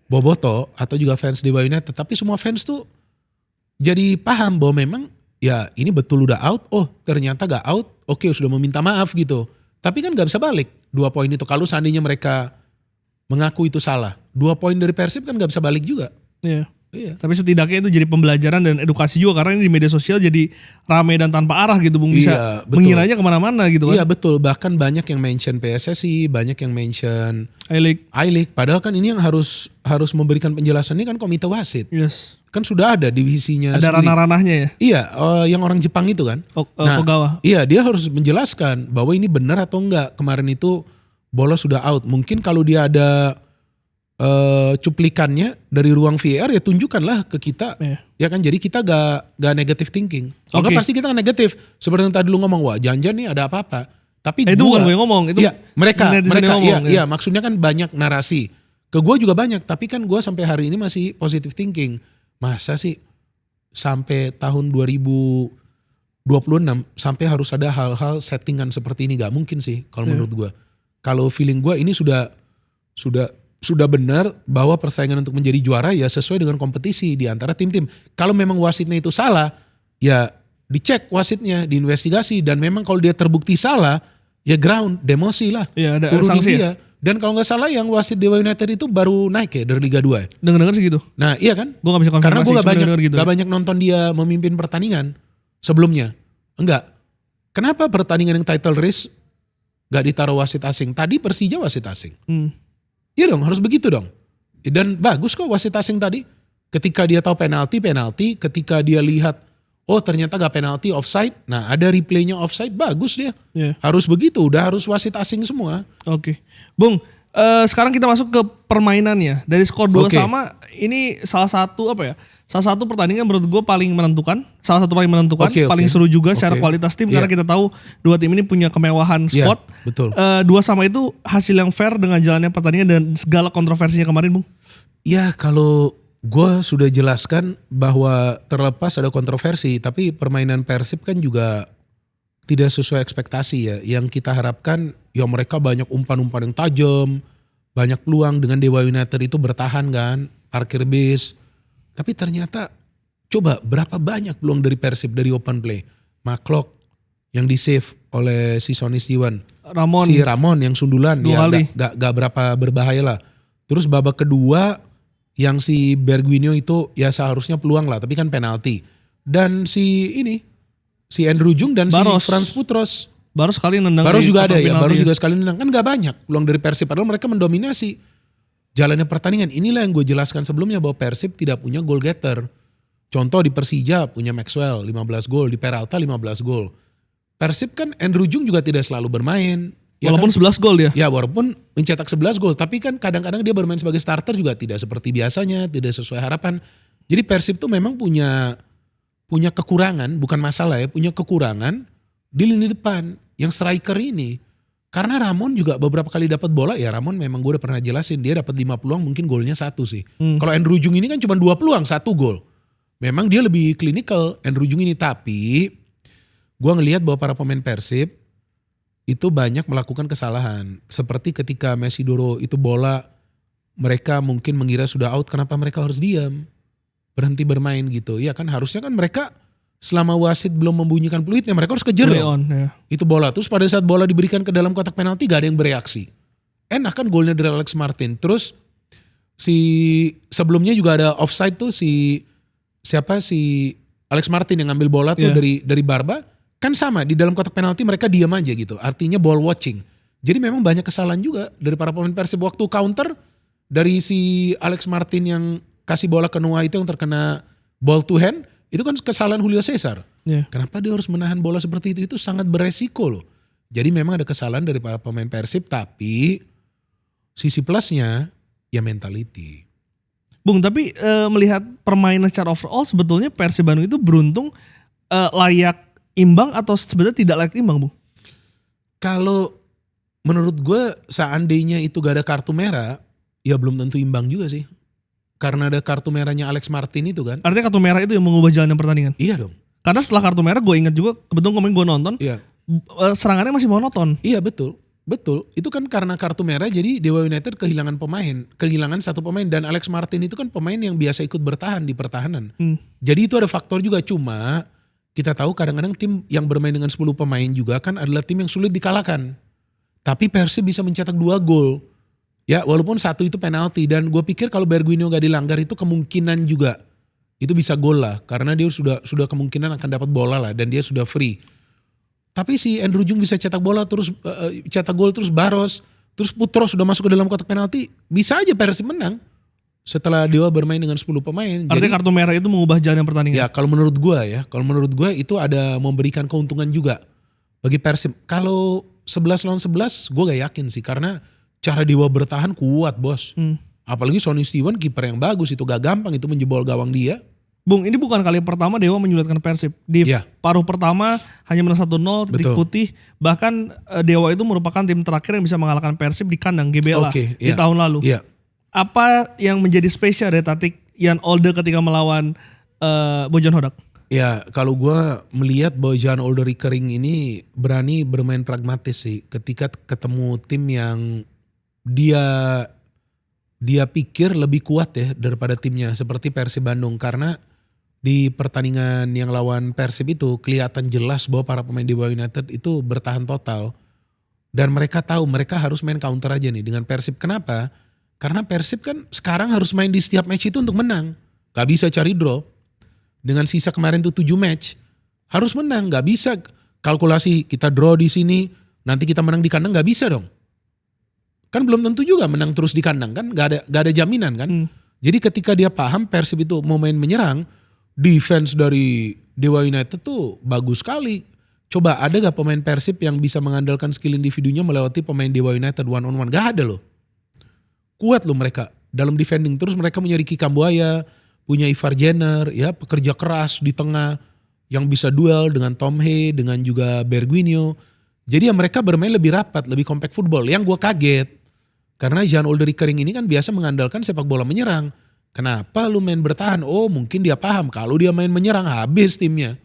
Boboto atau juga fans Dewa United. Tapi semua fans tuh jadi paham bahwa memang ya ini betul udah out. Oh ternyata gak out. Oke sudah meminta maaf gitu. Tapi kan gak bisa balik 2 poin itu. Kalau seandainya mereka mengaku itu salah. 2 poin dari Persib kan gak bisa balik juga. Iya. Iya. Tapi setidaknya itu jadi pembelajaran dan edukasi juga karena ini di media sosial jadi rame dan tanpa arah gitu Bung, bisa Iya, betul. mengiranya kemana-mana gitu kan. Iya betul, bahkan banyak yang mention PSSI, banyak yang mention I-League, padahal kan ini yang harus memberikan penjelasan ini kan komite wasit. Yes. Kan sudah ada divisinya Ada sendiri. ranah-ranahnya ya. Iya, yang orang Jepang itu kan. Ogawa. Iya, dia harus menjelaskan bahwa ini benar atau enggak. Kemarin itu bola sudah out. Mungkin kalau dia ada cuplikannya dari ruang VAR ya tunjukkanlah ke kita. Iya. Ya kan, jadi kita gak negative thinking. Kalau Oke. pasti kita negatif. Seperti yang tadi lu ngomong, wah jangan nih ada apa-apa. Tapi Itu bukan gue yang ngomong, itu iya, mereka netizen yang ngomong, iya, maksudnya kan banyak narasi. Ke gue juga banyak, tapi kan gue sampai hari ini masih positive thinking. Masa sih sampai tahun 2026 sampai harus ada hal-hal settingan seperti ini? Gak mungkin sih kalau menurut gue. Kalau feeling gue ini sudah benar bahwa persaingan untuk menjadi juara ya sesuai dengan kompetisi di antara tim-tim. Kalau memang wasitnya itu salah, ya dicek wasitnya, diinvestigasi, dan memang kalau dia terbukti salah, ya ground, demosi lah. Iya, ada turunin sanksi dia. Dan kalau nggak salah yang wasit Dewa United itu baru naik ya dari Liga 2 ya. Dengar-dengar sih gitu. Nah iya kan? Gue gak bisa konfirmasi. Karena gue cuma gitu. gak banyak nonton dia memimpin pertandingan sebelumnya. Enggak. Kenapa pertandingan yang title race gak ditaruh wasit asing? Tadi Persija wasit asing. Iya dong, harus begitu dong. Dan bagus kok wasit asing tadi. Ketika dia tahu penalti, ketika dia lihat, oh ternyata gak penalti, offside. Nah ada replaynya offside, bagus dia. Yeah. Harus begitu, udah harus wasit asing semua. Oke. Bung, sekarang kita masuk ke permainannya. Dari skor 2 sama, ini salah satu pertandingan menurut gue paling menentukan. Salah satu paling menentukan, paling seru juga secara kualitas tim. Karena kita tahu dua tim ini punya kemewahan squad. Betul. 2 sama itu hasil yang fair dengan jalannya pertandingan dan segala kontroversinya kemarin, Bung. Ya kalau gue sudah jelaskan bahwa terlepas ada kontroversi, tapi permainan Persib kan juga tidak sesuai ekspektasi ya. Yang kita harapkan ya mereka banyak umpan-umpan yang tajam, banyak peluang dengan Dewa United itu bertahan kan, parkir base. Tapi ternyata coba berapa banyak peluang dari Persib dari open play. McLeod yang di save oleh si Sonny Stiwan. Si Ramon yang sundulan ya gak berapa berbahaya lah. Terus babak kedua yang si Berguinho itu ya seharusnya peluang lah, tapi kan penalti. Dan si Andrew Jung dan Baros. si Franz Putros. Baru sekali nendang. Baru juga ada ya, baru juga sekali nendang. Kan gak banyak peluang dari Persib, padahal mereka mendominasi jalannya pertandingan. Inilah yang gue jelaskan sebelumnya bahwa Persib tidak punya goal getter. Contoh di Persija punya Maxwell 15 gol, di Peralta 15 gol. Persib kan Andrew Jung juga tidak selalu bermain. Ya walaupun kan? 11 gol dia. Ya walaupun mencetak 11 gol, tapi kan kadang-kadang dia bermain sebagai starter juga tidak seperti biasanya, tidak sesuai harapan. Jadi Persib tuh memang punya kekurangan, bukan masalah ya, punya kekurangan di lini depan yang striker ini. Karena Ramon juga beberapa kali dapat bola, ya Ramon memang gue udah pernah jelasin, dia dapat 5 peluang mungkin golnya 1 sih. Kalau Andrew Jung ini kan cuma 2 peluang, 1 gol. Memang dia lebih klinikal Andrew Jung ini, tapi gue ngelihat bahwa para pemain Persib itu banyak melakukan kesalahan. Seperti ketika Messi Doro itu bola, mereka mungkin mengira sudah out, kenapa mereka harus diam? Berhenti bermain gitu. Ya kan harusnya kan mereka selama wasit belum membunyikan peluitnya mereka harus kejar dong. Itu bola. Terus pada saat bola diberikan ke dalam kotak penalti gak ada yang bereaksi. Enak kan golnya dari Alex Martin. Terus sebelumnya juga ada offside tuh si Alex Martin yang ngambil bola tuh dari Barba. Kan sama di dalam kotak penalti mereka diam aja gitu. Artinya ball watching. Jadi memang banyak kesalahan juga dari para pemain Persib waktu counter dari si Alex Martin yang kasih bola ke Noah itu yang terkena ball to hand. Itu kan kesalahan Julio Cesar. Kenapa dia harus menahan bola seperti itu? Itu sangat beresiko loh. Jadi memang ada kesalahan dari para pemain Persib, tapi sisi plusnya ya mentality. Bung, tapi melihat permainan secara overall sebetulnya Persib Bandung itu beruntung layak imbang atau sebenarnya tidak layak imbang, Bung? Kalau menurut gue seandainya itu gak ada kartu merah, ya belum tentu imbang juga sih. Karena ada kartu merahnya Alex Martin itu kan. Artinya kartu merah itu yang mengubah jalannya pertandingan? Iya dong. Karena setelah kartu merah gue ingat juga, kebetulan kemarin gue nonton, serangannya masih monoton. Iya betul. Itu kan karena kartu merah jadi Dewa United kehilangan satu pemain. Dan Alex Martin itu kan pemain yang biasa ikut bertahan di pertahanan. Jadi itu ada faktor juga, cuma kita tahu kadang-kadang tim yang bermain dengan 10 pemain juga kan adalah tim yang sulit dikalahkan. Tapi Persib bisa mencetak 2 gol. Ya walaupun 1 itu penalti, dan gue pikir kalau Berguinho gak dilanggar itu kemungkinan juga itu bisa gol lah karena dia sudah kemungkinan akan dapat bola lah dan dia sudah free. Tapi si Andrew Jung bisa cetak bola terus cetak gol terus Barros, terus Putro sudah masuk ke dalam kotak penalti, bisa aja Persib menang. Setelah Dewa bermain dengan 10 pemain. Artinya kartu merah itu mengubah jalannya pertandingan. Ya kalau menurut gue itu ada memberikan keuntungan juga bagi Persib. Kalau 11 lawan 11 gue gak yakin sih karena cara Dewa bertahan kuat bos. Apalagi Sonny Steven kiper yang bagus itu gak gampang itu menjebol gawang dia. Bung, ini bukan kali pertama Dewa menyulitkan Persib. Di paruh pertama hanya menang 1-0 titik putih. Bahkan Dewa itu merupakan tim terakhir yang bisa mengalahkan Persib di kandang GBLA di tahun lalu. Apa yang menjadi spesial dari taktik Jan Olde ketika melawan Bojan Hodak? Ya kalau gue melihat Bojan Olde Rickering ini berani bermain pragmatis sih. Ketika ketemu tim yang dia pikir lebih kuat ya daripada timnya seperti Persib Bandung. Karena di pertandingan yang lawan Persib itu kelihatan jelas bahwa para pemain Dewa United itu bertahan total. Dan mereka tahu mereka harus main counter aja nih dengan Persib. Kenapa? Karena Persib kan sekarang harus main di setiap match itu untuk menang. Gak bisa cari draw. Dengan sisa kemarin tuh 7 match. Harus menang. Gak bisa kalkulasi kita draw di sini. Nanti kita menang di kandang. Gak bisa dong. Kan belum tentu juga menang terus di kandang kan. Gak ada jaminan kan. Jadi ketika dia paham Persib itu mau main menyerang. Defense dari Dewa United tuh bagus sekali. Coba ada gak pemain Persib yang bisa mengandalkan skill individunya melewati pemain Dewa United one on one? Gak ada loh. Kuat loh mereka dalam defending. Terus mereka punya Ricky Kambuaya, punya Ivar Jenner, ya pekerja keras di tengah yang bisa duel dengan Tom Hay, dengan juga Bergwinho. Jadi ya mereka bermain lebih rapat, lebih compact football. Yang gue kaget, karena Jan Olde Rickering ini kan biasa mengandalkan sepak bola menyerang. Kenapa lu main bertahan? Oh mungkin dia paham kalau dia main menyerang habis timnya.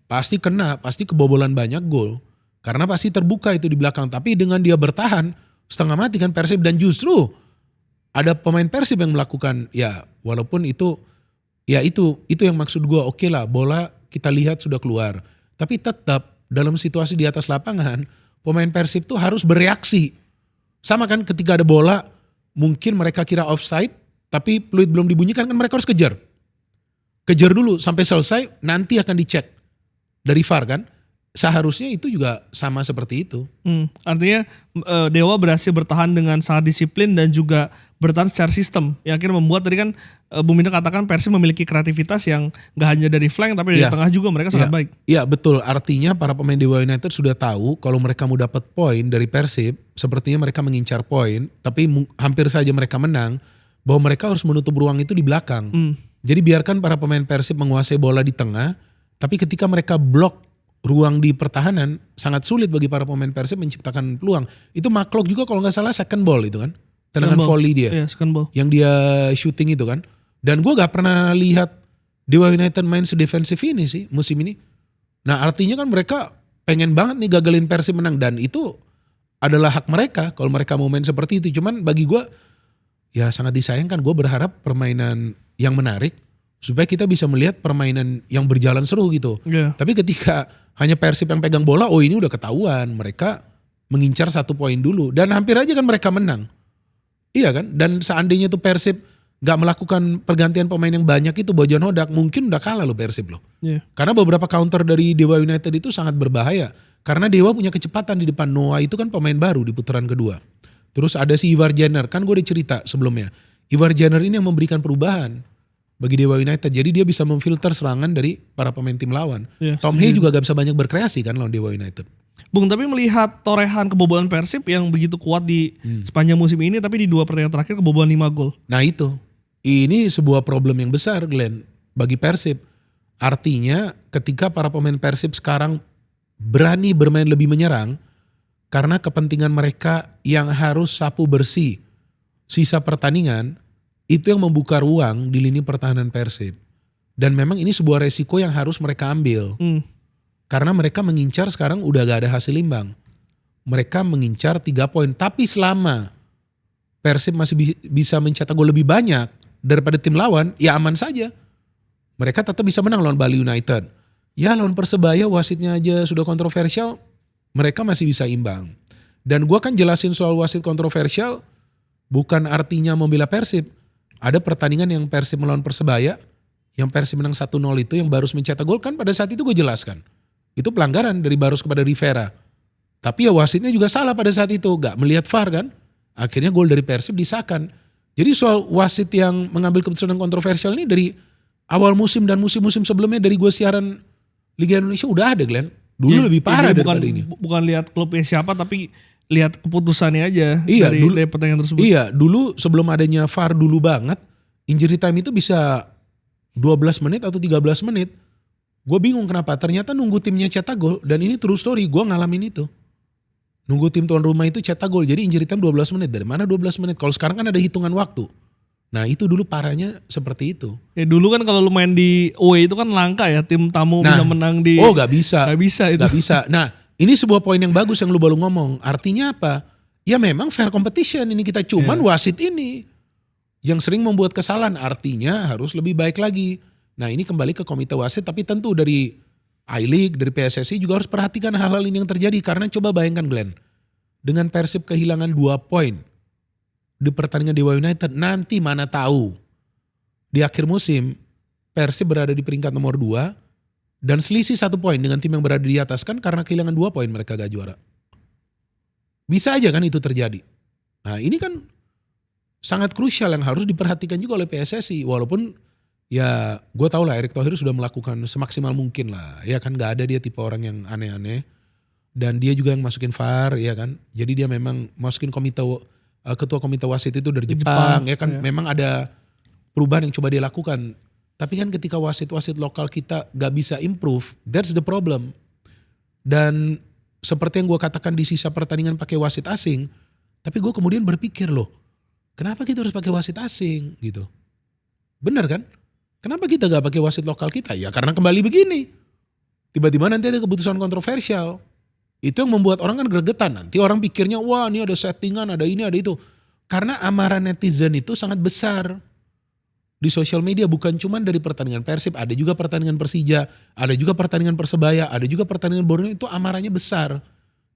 Pasti kena, pasti kebobolan banyak gol. Karena pasti terbuka itu di belakang. Tapi dengan dia bertahan, setengah mati kan Persib dan justru ada pemain Persib yang melakukan ya walaupun itu yang maksud gue oke lah bola kita lihat sudah keluar. Tapi tetap dalam situasi di atas lapangan pemain Persib tuh harus bereaksi. Sama kan ketika ada bola mungkin mereka kira offside tapi peluit belum dibunyikan kan mereka harus kejar. Kejar dulu sampai selesai nanti akan dicek dari VAR kan. Seharusnya itu juga sama seperti itu. Artinya Dewa berhasil bertahan dengan sangat disiplin dan juga bertahan secara sistem. Yang akhirnya membuat tadi kan Bung Minda katakan Persib memiliki kreativitas yang gak hanya dari flank tapi dari tengah juga mereka sangat baik. Iya betul, artinya para pemain Dewa United sudah tahu kalau mereka mau dapat poin dari Persib, sepertinya mereka mengincar poin, tapi hampir saja mereka menang, bahwa mereka harus menutup ruang itu di belakang. Jadi biarkan para pemain Persib menguasai bola di tengah, tapi ketika mereka blok ruang di pertahanan, sangat sulit bagi para pemain Persib menciptakan peluang. Itu Maklok juga kalau gak salah second ball itu kan. Tendangan volley dia. Second ball. Yang dia shooting itu kan. Dan gue gak pernah lihat Dewa United main sedefensif ini sih musim ini. Nah artinya kan mereka pengen banget nih gagalin Persib menang. Dan itu adalah hak mereka kalau mereka mau main seperti itu. Cuman bagi gue ya sangat disayangkan. Gue berharap permainan yang menarik. Supaya kita bisa melihat permainan yang berjalan seru gitu. Tapi ketika hanya Persib yang pegang bola, oh ini udah ketahuan. Mereka mengincar 1 poin dulu. Dan hampir aja kan mereka menang. Iya kan? Dan seandainya tuh Persib gak melakukan pergantian pemain yang banyak itu, Bojan Hodak mungkin udah kalah loh Persib loh. Karena beberapa counter dari Dewa United itu sangat berbahaya. Karena Dewa punya kecepatan di depan. Noah itu kan pemain baru di putaran kedua. Terus ada si Ivar Jenner, kan gue udah cerita sebelumnya. Ivar Jenner ini yang memberikan perubahan bagi Dewa United. Jadi dia bisa memfilter serangan dari para pemain tim lawan. Tom Hay juga gak bisa banyak berkreasi kan lawan Dewa United. Bung, tapi melihat torehan kebobolan Persib yang begitu kuat di sepanjang musim ini, tapi di 2 pertandingan terakhir kebobolan 5 gol. Nah itu, ini sebuah problem yang besar Glenn bagi Persib. Artinya ketika para pemain Persib sekarang berani bermain lebih menyerang, karena kepentingan mereka yang harus sapu bersih sisa pertandingan, itu yang membuka ruang di lini pertahanan Persib. Dan memang ini sebuah resiko yang harus mereka ambil. Karena mereka mengincar sekarang udah gak ada hasil imbang. Mereka mengincar 3 poin. Tapi selama Persib masih bisa mencetak gol lebih banyak daripada tim lawan, ya aman saja. Mereka tetap bisa menang lawan Bali United. Ya lawan Persebaya wasitnya aja sudah kontroversial, mereka masih bisa imbang. Dan gua kan jelasin soal wasit kontroversial bukan artinya membela Persib. Ada pertandingan yang Persib melawan Persebaya yang Persib menang 1-0 itu yang Barus mencetak gol kan pada saat itu gue jelaskan. Itu pelanggaran dari Barus kepada Rivera. Tapi ya wasitnya juga salah pada saat itu, gak melihat VAR kan. Akhirnya gol dari Persib disahkan. Jadi soal wasit yang mengambil keputusan yang kontroversial ini dari awal musim dan musim-musim sebelumnya dari gue siaran Liga Indonesia udah ada Glenn. Dulu lebih parah jadi daripada ini. Bukan lihat klubnya siapa tapi lihat keputusannya aja Iya, dari pertandingan tersebut. Iya, dulu sebelum adanya VAR dulu banget, injury time itu bisa 12 menit atau 13 menit. Gue bingung kenapa, ternyata nunggu timnya cetak gol, dan ini true story, gue ngalamin itu. Nunggu tim tuan rumah itu cetak gol, jadi injury time 12 menit. Dari mana 12 menit? Kalau sekarang kan ada hitungan waktu. Nah itu dulu parahnya seperti itu. Ya dulu kan kalau lu main di away itu kan langka ya tim tamu bisa menang di. Oh gak bisa. Gak bisa itu. Gak bisa. Nah ini sebuah poin yang bagus yang lu baru ngomong. Artinya apa? Ya memang fair competition ini kita cuman wasit ini yang sering membuat kesalahan. Artinya harus lebih baik lagi. Nah ini kembali ke komite wasit tapi tentu dari I-League, dari PSSI juga harus perhatikan hal-hal ini yang terjadi. Karena coba bayangkan Glenn, dengan Persib kehilangan 2 poin di pertandingan Dewa United, nanti mana tahu di akhir musim Persib berada di peringkat nomor 2 dan selisih 1 poin dengan tim yang berada di atas kan karena kehilangan 2 poin mereka gak juara. Bisa aja kan itu terjadi. Nah ini kan sangat krusial yang harus diperhatikan juga oleh PSSI. Walaupun ya gue tau lah Erick Thohir sudah melakukan semaksimal mungkin lah. Ya kan gak ada dia tipe orang yang aneh-aneh. Dan dia juga yang masukin VAR ya kan. Jadi dia memang masukin ketua komite wasit itu dari Jepang ya kan. Memang ada perubahan yang coba dia lakukan. Tapi kan ketika wasit-wasit lokal kita gak bisa improve, that's the problem. Dan seperti yang gue katakan di sisa pertandingan pakai wasit asing, tapi gue kemudian berpikir loh, kenapa kita harus pakai wasit asing gitu? Bener kan? Kenapa kita gak pakai wasit lokal kita? Ya karena kembali begini, tiba-tiba nanti ada keputusan kontroversial. Itu yang membuat orang kan gregetan. Nanti orang pikirnya wah ini ada settingan, ada ini, ada itu. Karena amarah netizen itu sangat besar. Di sosial media bukan cuma dari pertandingan Persib, ada juga pertandingan Persija, ada juga pertandingan Persebaya, ada juga pertandingan Borneo, itu amarahnya besar.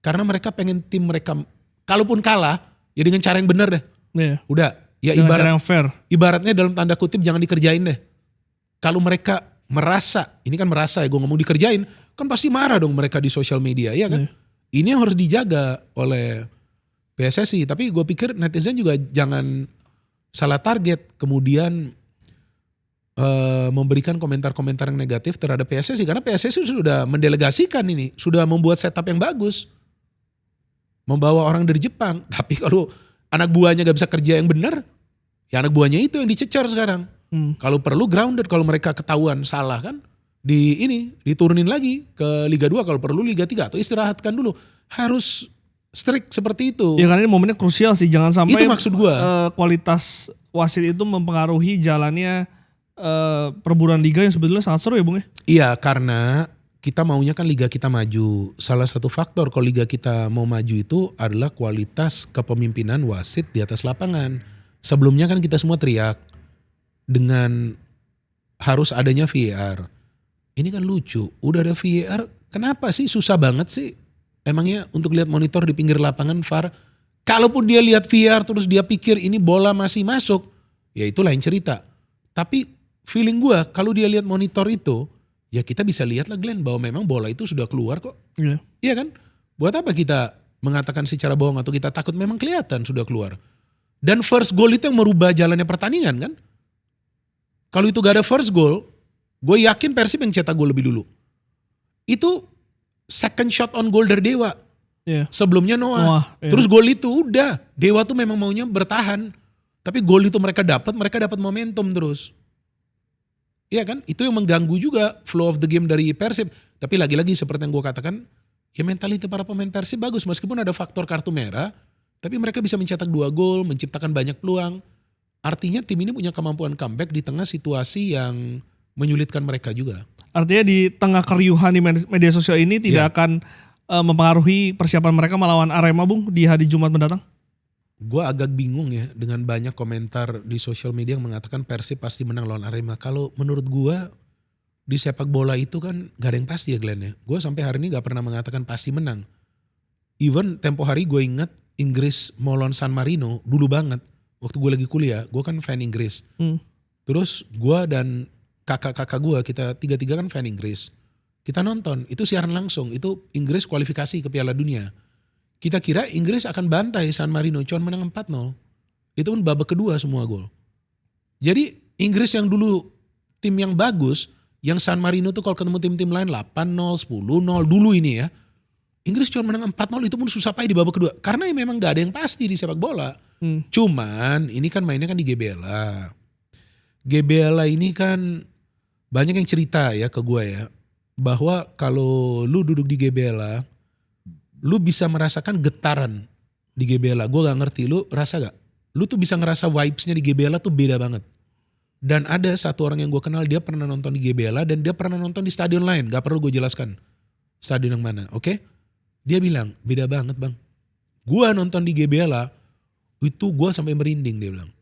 Karena mereka pengen tim mereka, kalaupun kalah, ya dengan cara yang benar deh. Iya. Udah, ya Dengan cara yang fair. ibaratnya dalam tanda kutip jangan dikerjain deh. Kalau mereka merasa, ini kan merasa ya gue ngomong dikerjain, kan pasti marah dong mereka di sosial media ya kan. Ini yang harus dijaga oleh PSSI. Tapi gue pikir netizen juga jangan salah target. Kemudian memberikan komentar-komentar yang negatif terhadap PSSI. Karena PSSI sudah mendelegasikan ini. Sudah membuat setup yang bagus. Membawa orang dari Jepang. Tapi kalau anak buahnya gak bisa kerja yang benar, ya anak buahnya itu yang dicecar sekarang. Kalau perlu grounded, kalau mereka ketahuan salah kan, diturunin lagi ke Liga 2, kalau perlu Liga 3 atau istirahatkan dulu. Harus strict seperti itu. Ya karena ini momennya krusial sih, jangan sampai itu maksud gua. Kualitas wasit itu mempengaruhi jalannya perburuan liga yang sebetulnya sangat seru ya Bung ya. Iya, karena kita maunya kan liga kita maju. Salah satu faktor kalau liga kita mau maju itu adalah kualitas kepemimpinan wasit di atas lapangan. Sebelumnya kan kita semua teriak dengan harus adanya VAR. Ini kan lucu, udah ada VAR, kenapa sih susah banget sih? Emangnya untuk lihat monitor di pinggir lapangan VAR, kalaupun dia lihat VAR terus dia pikir ini bola masih masuk, ya itu lain cerita. Tapi feeling gue kalau dia lihat monitor itu, ya kita bisa lihat lah Glenn bahwa memang bola itu sudah keluar kok. Iya kan? Buat apa kita mengatakan secara bohong atau kita takut, memang kelihatan sudah keluar. Dan first goal itu yang merubah jalannya pertandingan kan? Kalau itu gak ada first goal, gue yakin Persib yang cetak gol lebih dulu. Itu second shot on goal dari Dewa. Sebelumnya Noah. Terus gol itu udah. Dewa tuh memang maunya bertahan. Tapi gol itu mereka dapat momentum terus. Iya kan? Itu yang mengganggu juga flow of the game dari Persib. Tapi lagi-lagi seperti yang gue katakan, ya mentality para pemain Persib bagus. Meskipun ada faktor kartu merah, tapi mereka bisa mencetak 2 gol, menciptakan banyak peluang. Artinya tim ini punya kemampuan comeback di tengah situasi yang menyulitkan mereka juga. Artinya di tengah keriuhan di media sosial ini tidak akan mempengaruhi persiapan mereka melawan Arema Bung di hari Jumat mendatang? Gue agak bingung ya dengan banyak komentar di sosial media yang mengatakan Persib pasti menang lawan Arema. Kalau menurut gue di sepak bola itu kan gak ada yang pasti ya Glenn ya. Gue sampai hari ini gak pernah mengatakan pasti menang. Even tempo hari gue ingat Inggris mau lawan San Marino dulu banget. Waktu gue lagi kuliah, gue kan fan Inggris. Terus gue dan kakak-kakak gue, kita tiga-tiga kan fan Inggris. Kita nonton, itu siaran langsung, itu Inggris kualifikasi ke Piala Dunia. Kita kira Inggris akan bantai San Marino, cuma menang 4-0. Itu pun babak kedua semua gol. Jadi Inggris yang dulu tim yang bagus, yang San Marino tuh kalau ketemu tim-tim lain 8-0, 10-0 dulu ini ya. Inggris cuma menang 4-0 itu pun susah payah di babak kedua. Karena ya memang gak ada yang pasti di sepak bola. Cuman ini kan mainnya kan di GBLA. GBLA ini kan banyak yang cerita ya ke gue ya. Bahwa kalau lu duduk di GBLA, lu bisa merasakan getaran di GBLA. Gue gak ngerti, lu rasa gak? Lu tuh bisa ngerasa vibes-nya di GBLA tuh beda banget. Dan ada satu orang yang gue kenal, dia pernah nonton di GBLA dan dia pernah nonton di stadion lain. Gak perlu gue jelaskan stadion yang mana, oke? Dia bilang, beda banget bang. Gue nonton di GBLA, itu gue sampai merinding dia bilang.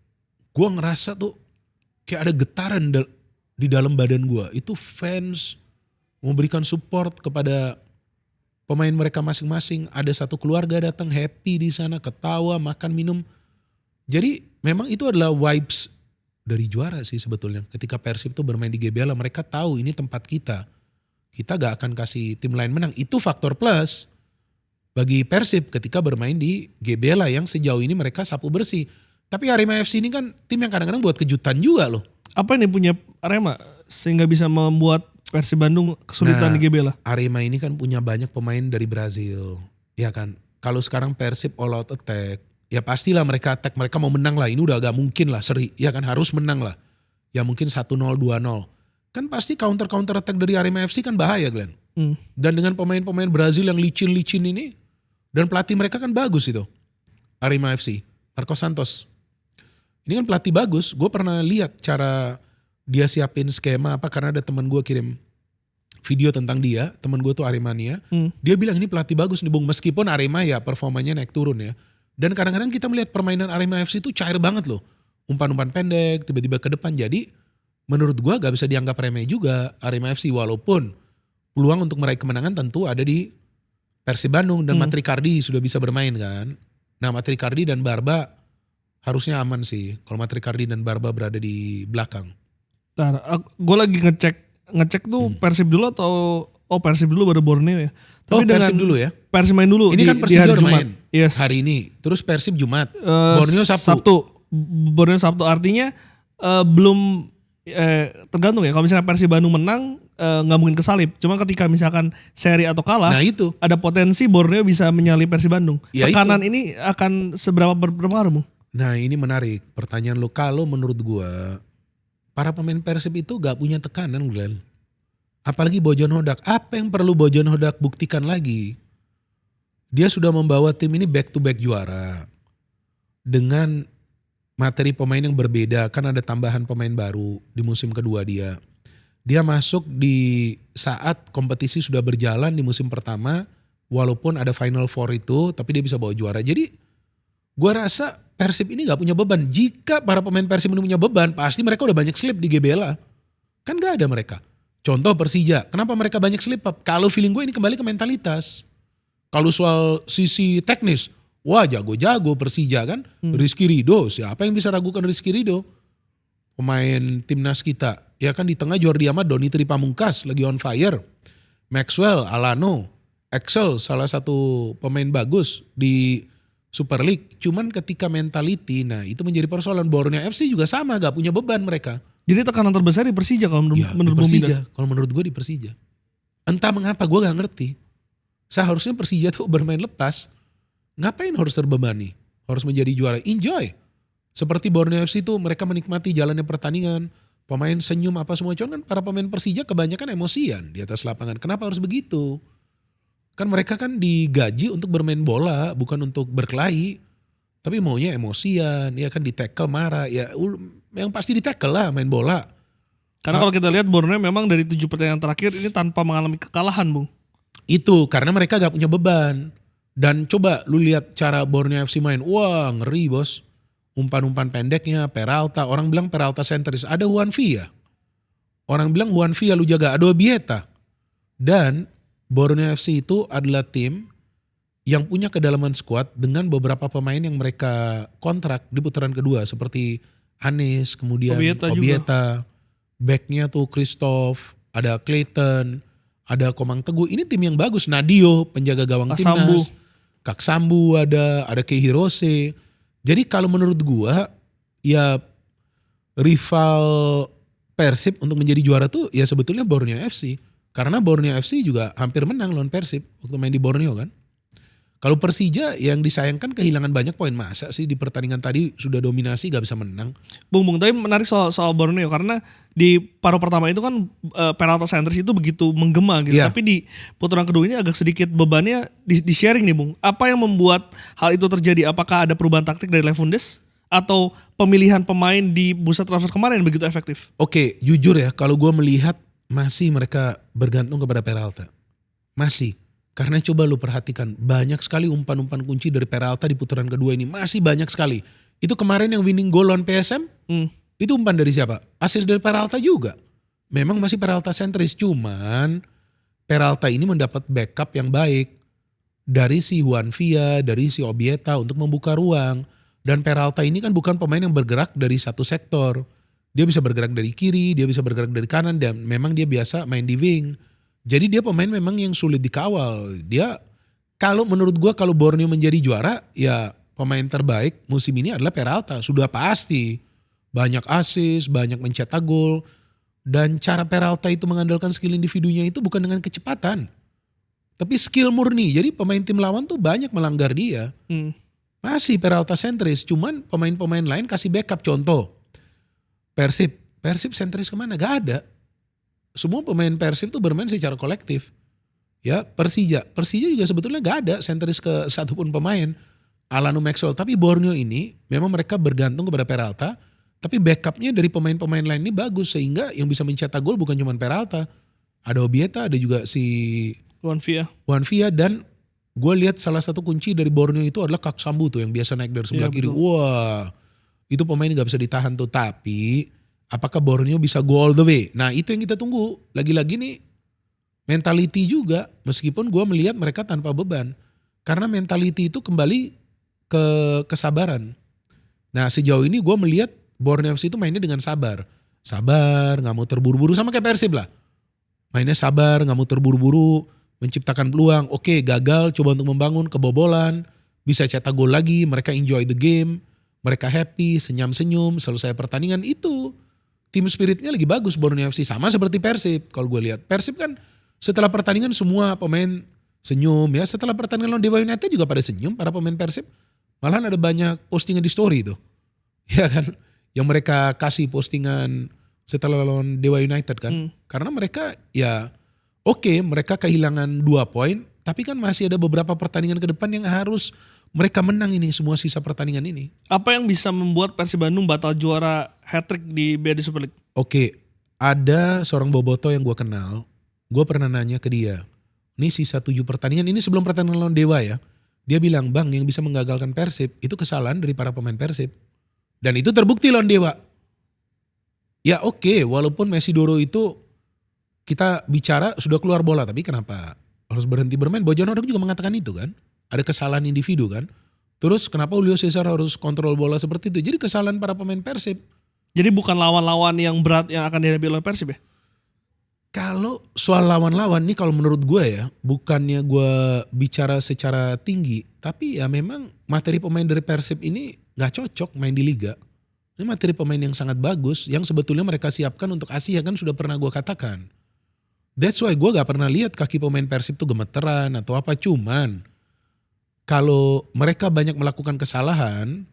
Gue ngerasa tuh kayak ada getaran di dalam badan gue. Itu fans memberikan support kepada pemain mereka masing-masing. Ada satu keluarga datang happy di sana, ketawa, makan, minum. Jadi memang itu adalah vibes dari juara sih sebetulnya. Ketika Persib tuh bermain di GBLA, mereka tahu ini tempat kita. Kita gak akan kasih tim lain menang. Itu faktor plus bagi Persib ketika bermain di GBLA yang sejauh ini mereka sapu bersih. Tapi Arema FC ini kan tim yang kadang-kadang buat kejutan juga loh. Apa yang punya Arema sehingga bisa membuat Persib Bandung kesulitan di GBLA? Arema ini kan punya banyak pemain dari Brazil. Ya kan. Kalau sekarang Persib all out attack, ya pastilah mereka attack, mereka mau menang lah. Ini udah agak mungkin lah seri, ya kan harus menang lah. Ya mungkin 1-0, 2-0. Kan pasti counter attack dari Arema FC kan bahaya Glenn. Dan dengan pemain-pemain Brazil yang licin-licin ini, dan pelatih mereka kan bagus itu. Arema FC, Marcos Santos. Ini kan pelatih bagus, gue pernah lihat cara dia siapin skema apa, karena ada teman gue kirim video tentang dia, teman gue tuh Aremania. Dia bilang ini pelatih bagus nih Bung, meskipun Arema ya performanya naik turun ya. Dan kadang-kadang kita melihat permainan Arema FC itu cair banget loh. Umpan-umpan pendek, tiba-tiba ke depan. Jadi menurut gue gak bisa dianggap remeh juga Arema FC. Walaupun peluang untuk meraih kemenangan tentu ada di Persib Bandung. Dan Matrikardi sudah bisa bermain kan. Nah Matrikardi dan Barba harusnya aman sih. Kalau Matrikardi dan Barba berada di belakang. Gue lagi ngecek tuh Persib dulu atau Persib dulu baru Borneo ya. Tapi Persib dulu ya. Persib main dulu. Ini kan Persib udah main hari ini. Terus Persib Jumat. Borneo Sabtu. Borneo Sabtu artinya belum tergantung ya. Kalau misalnya Persib Bandung menang nggak mungkin kesalip. Cuma ketika misalkan seri atau kalah, nah itu ada potensi Borneo bisa menyalip Persib Bandung. Ya tekanan itu. ini akan seberapa berpengaruh, Bung? Nah ini menarik pertanyaan lo. Kalau menurut gua para pemain Persib itu gak punya tekanan Glenn. Apalagi Bojan Hodak. Apa yang perlu Bojan Hodak buktikan lagi? Dia sudah membawa tim ini back to back juara. Dengan materi pemain yang berbeda. Kan ada tambahan pemain baru di musim kedua dia. Dia masuk di saat kompetisi sudah berjalan di musim pertama. Walaupun ada Final Four itu, tapi dia bisa bawa juara. Jadi gue rasa Persib ini gak punya beban. Jika para pemain Persib ini punya beban, pasti mereka udah banyak slip di GBLA. Kan gak ada mereka. Contoh Persija, kenapa mereka banyak slip up? Kalau feeling gue ini kembali ke mentalitas. Kalau soal sisi teknis, wah jago-jago Persija kan. Rizky Ridho, siapa yang bisa ragukan Rizky Ridho? Pemain timnas kita. Ya kan di tengah Jordi Amat, Doni Tripamungkas lagi on fire. Maxwell, Alano, Excel salah satu pemain bagus di Super League. Cuman ketika mentality, nah itu menjadi persoalan. Borneo FC juga sama, gak punya beban mereka. Jadi tekanan terbesar di Persija kalau menurut Bung Bidan. Kalau menurut gue di Persija. Entah mengapa gue gak ngerti. Seharusnya Persija tuh bermain lepas. Ngapain harus terbebani? Harus menjadi juara. Enjoy. Seperti Borneo FC tuh mereka menikmati jalannya pertandingan. Pemain senyum apa semua. Cuman kan para pemain Persija kebanyakan emosian di atas lapangan. Kenapa harus begitu? Kan mereka kan digaji untuk bermain bola. Bukan untuk berkelahi. Tapi maunya emosian. Ya kan di tackle marah. Ya yang pasti di tackle lah main bola. Karena kalau kita lihat Borneo memang dari 7 pertandingan terakhir ini tanpa mengalami kekalahan, Bung. Itu karena mereka gak punya beban. Dan coba lu lihat cara Borneo FC main. Wah ngeri bos. Umpan-umpan pendeknya, Peralta. Orang bilang Peralta sentris. Ada Juan Villa. Orang bilang Juan Villa lu jaga. Ada Obieta. Dan Borneo FC itu adalah tim yang punya kedalaman skuad dengan beberapa pemain yang mereka kontrak di putaran kedua. Seperti Anis, kemudian Obieta. Backnya tuh Christoph, ada Clayton, ada Komang Teguh. Ini tim yang bagus. Nadio, penjaga gawang Kasambu. timnas. Kak Sambu ada Kei Hirose. Jadi kalau menurut gua ya rival Persib untuk menjadi juara tuh ya sebetulnya Borneo FC. Karena Borneo FC juga hampir menang lawan Persib waktu main di Borneo kan. Kalau Persija yang disayangkan kehilangan banyak poin. Masa sih di pertandingan tadi sudah dominasi gak bisa menang. Bung, tapi menarik soal Borneo karena di paruh pertama itu kan Peralta sentris itu begitu menggema gitu. Iya. Tapi di putaran kedua ini agak sedikit bebannya di sharing nih Bung. Apa yang membuat hal itu terjadi? Apakah ada perubahan taktik dari Lefundes? Atau pemilihan pemain di bursa transfer kemarin begitu efektif? Oke, jujur ya kalau gue melihat masih mereka bergantung kepada Peralta. Masih. Karena coba lu perhatikan banyak sekali umpan-umpan kunci dari Peralta di putaran kedua ini. Masih banyak sekali. Itu kemarin yang winning goal lawan PSM. Itu umpan dari siapa? Asis dari Peralta juga. Memang masih Peralta sentris. Cuman Peralta ini mendapat backup yang baik. Dari si Juan Villa, dari si Obieta untuk membuka ruang. Dan Peralta ini kan bukan pemain yang bergerak dari satu sektor. Dia bisa bergerak dari kiri, dia bisa bergerak dari kanan. Dan memang dia biasa main di wing. Jadi dia pemain memang yang sulit dikawal. Dia kalau menurut gua kalau Borneo menjadi juara ya pemain terbaik musim ini adalah Peralta. Sudah pasti. Banyak assist, banyak mencetak gol. Dan cara Peralta itu mengandalkan skill individunya itu bukan dengan kecepatan. Tapi skill murni. Jadi pemain tim lawan tuh banyak melanggar dia. Masih Peralta sentris. Cuman pemain-pemain lain kasih backup. Contoh Persib. Persib sentris kemana? Gak ada. Semua pemain Persib tuh bermain secara kolektif. Ya Persija juga sebetulnya gak ada sentris ke satupun pemain. Alanu Maxwell. Tapi Borneo ini memang mereka bergantung kepada Peralta. Tapi backupnya dari pemain-pemain lain ini bagus. Sehingga yang bisa mencetak gol bukan cuma Peralta. Ada Obieta, ada juga si Juan Villa. Dan gue lihat salah satu kunci dari Borneo itu adalah Kak Sambu tuh yang biasa naik dari sebelah kiri. Betul. Wah itu pemain gak bisa ditahan tuh. Tapi apakah Borneo bisa go all the way? Nah itu yang kita tunggu. Lagi-lagi nih mentality juga. Meskipun gue melihat mereka tanpa beban. Karena mentality itu kembali ke kesabaran. Nah sejauh ini gue melihat Borneo FC itu mainnya dengan sabar. Sabar, gak mau terburu-buru. Sama kayak Persib lah. Mainnya sabar, gak mau terburu-buru. Menciptakan peluang. Oke gagal, coba untuk membangun, kebobolan. Bisa cetak gol lagi, mereka enjoy the game. Mereka happy, senyum-senyum, selesai pertandingan itu. Tim spiritnya lagi bagus Borneo FC. Sama seperti Persib. Kalau gue lihat Persib kan setelah pertandingan semua pemain senyum ya. Setelah pertandingan lawan Dewa United juga pada senyum para pemain Persib. Malahan ada banyak postingan di story itu. Ya kan. Yang mereka kasih postingan setelah lawan Dewa United kan. Karena mereka ya oke, mereka kehilangan 2 poin. Tapi kan masih ada beberapa pertandingan ke depan yang harus mereka menang ini semua sisa pertandingan ini. Apa yang bisa membuat Persib Bandung batal juara hat-trick di BRI Super League? Oke, ada seorang boboto yang gue kenal. Gue pernah nanya ke dia. Ini sisa 7 pertandingan, ini sebelum pertandingan lawan Dewa ya. Dia bilang, bang yang bisa menggagalkan Persib itu kesalahan dari para pemain Persib. Dan itu terbukti lawan Dewa. Ya oke, walaupun Messi Doro itu kita bicara sudah keluar bola. Tapi kenapa harus berhenti bermain? Bojan Hodak juga mengatakan itu kan. Ada kesalahan individu kan. Terus kenapa Julio Cesar harus kontrol bola seperti itu? Jadi kesalahan para pemain Persib. Jadi bukan lawan-lawan yang berat yang akan dihadapi oleh Persib ya? Kalau soal lawan-lawan nih kalau menurut gue ya. Bukannya gue bicara secara tinggi. Tapi ya memang materi pemain dari Persib ini gak cocok main di Liga. Ini materi pemain yang sangat bagus. Yang sebetulnya mereka siapkan untuk Asia kan sudah pernah gue katakan. That's why gue gak pernah lihat kaki pemain Persib tuh gemeteran atau apa. Cuman kalau mereka banyak melakukan kesalahan,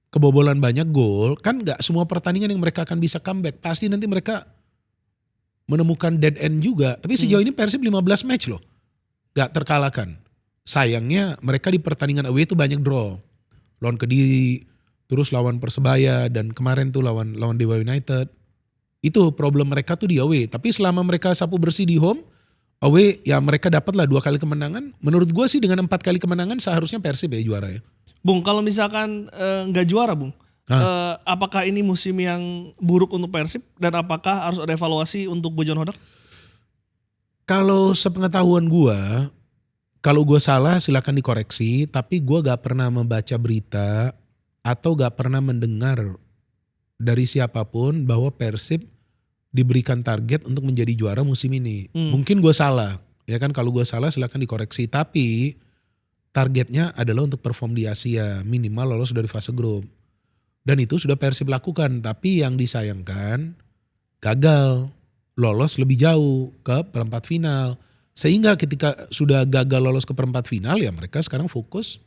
kebobolan banyak gol, kan gak semua pertandingan yang mereka akan bisa comeback. Pasti nanti mereka menemukan dead end juga. Tapi sejauh ini Persib 15 match loh. Gak terkalahkan. Sayangnya mereka di pertandingan away itu banyak draw. Lawan Kediri, terus lawan Persebaya, dan kemarin tuh lawan Dewa United. Itu problem mereka tuh di away. Tapi selama mereka sapu bersih di home, away ya mereka dapatlah 2 kali kemenangan. Menurut gue sih dengan 4 kali kemenangan seharusnya Persib ya juara ya. Bung, kalau misalkan nggak juara Bung, apakah ini musim yang buruk untuk Persib dan apakah harus ada evaluasi untuk Bojan Hodak? Kalau sepengetahuan gue, kalau gue salah silakan dikoreksi. Tapi gue gak pernah membaca berita atau gak pernah mendengar dari siapapun bahwa Persib diberikan target untuk menjadi juara musim ini. Mungkin gue salah, ya kan, kalau gue salah silakan dikoreksi. Tapi targetnya adalah untuk perform di Asia, minimal lolos dari fase grup. Dan itu sudah Persib lakukan, tapi yang disayangkan gagal lolos lebih jauh ke perempat final. Sehingga ketika sudah gagal lolos ke perempat final, ya mereka sekarang fokus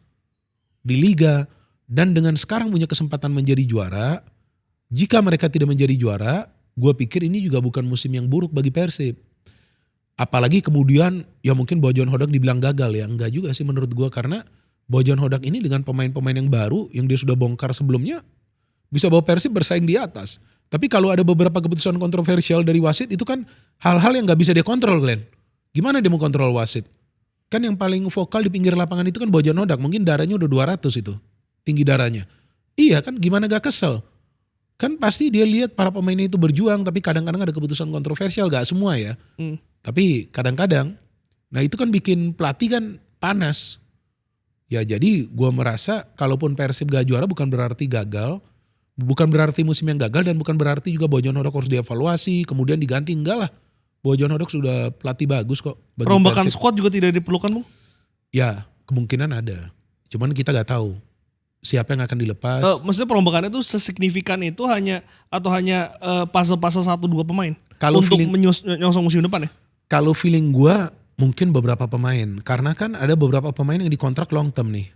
di Liga. Dan dengan sekarang punya kesempatan menjadi juara, jika mereka tidak menjadi juara, gue pikir ini juga bukan musim yang buruk bagi Persib. Apalagi kemudian ya mungkin Bojan Hodak dibilang gagal, ya enggak juga sih menurut gue, karena Bojan Hodak ini dengan pemain-pemain yang baru yang dia sudah bongkar sebelumnya bisa bawa Persib bersaing di atas. Tapi kalau ada beberapa keputusan kontroversial dari wasit itu kan hal-hal yang gak bisa dia kontrol, Glenn. Gimana dia mau kontrol wasit? Kan yang paling vokal di pinggir lapangan itu kan Bojan Hodak, mungkin darahnya udah 200 itu, tinggi darahnya. Iya kan, gimana gak kesel? Kan pasti dia lihat para pemainnya itu berjuang, tapi kadang-kadang ada keputusan kontroversial, gak semua ya. Tapi kadang-kadang, nah itu kan bikin pelatih kan panas. Ya jadi gue merasa kalaupun Persib gak juara bukan berarti gagal, bukan berarti musim yang gagal, dan bukan berarti juga Bojan Hodak harus dievaluasi, kemudian diganti, enggak lah. Bojan Hodak sudah pelatih bagus kok. Perombakan squad juga tidak diperlukan, Bung? Ya kemungkinan ada, cuman kita gak tahu siapa yang akan dilepas. Maksudnya perombakannya itu sesignifikan itu hanya fase-fase 1-2 pemain Kalau untuk feeling- menyongsong musim depan ya? Kalau feeling gue mungkin beberapa pemain, karena kan ada beberapa pemain yang dikontrak long term nih,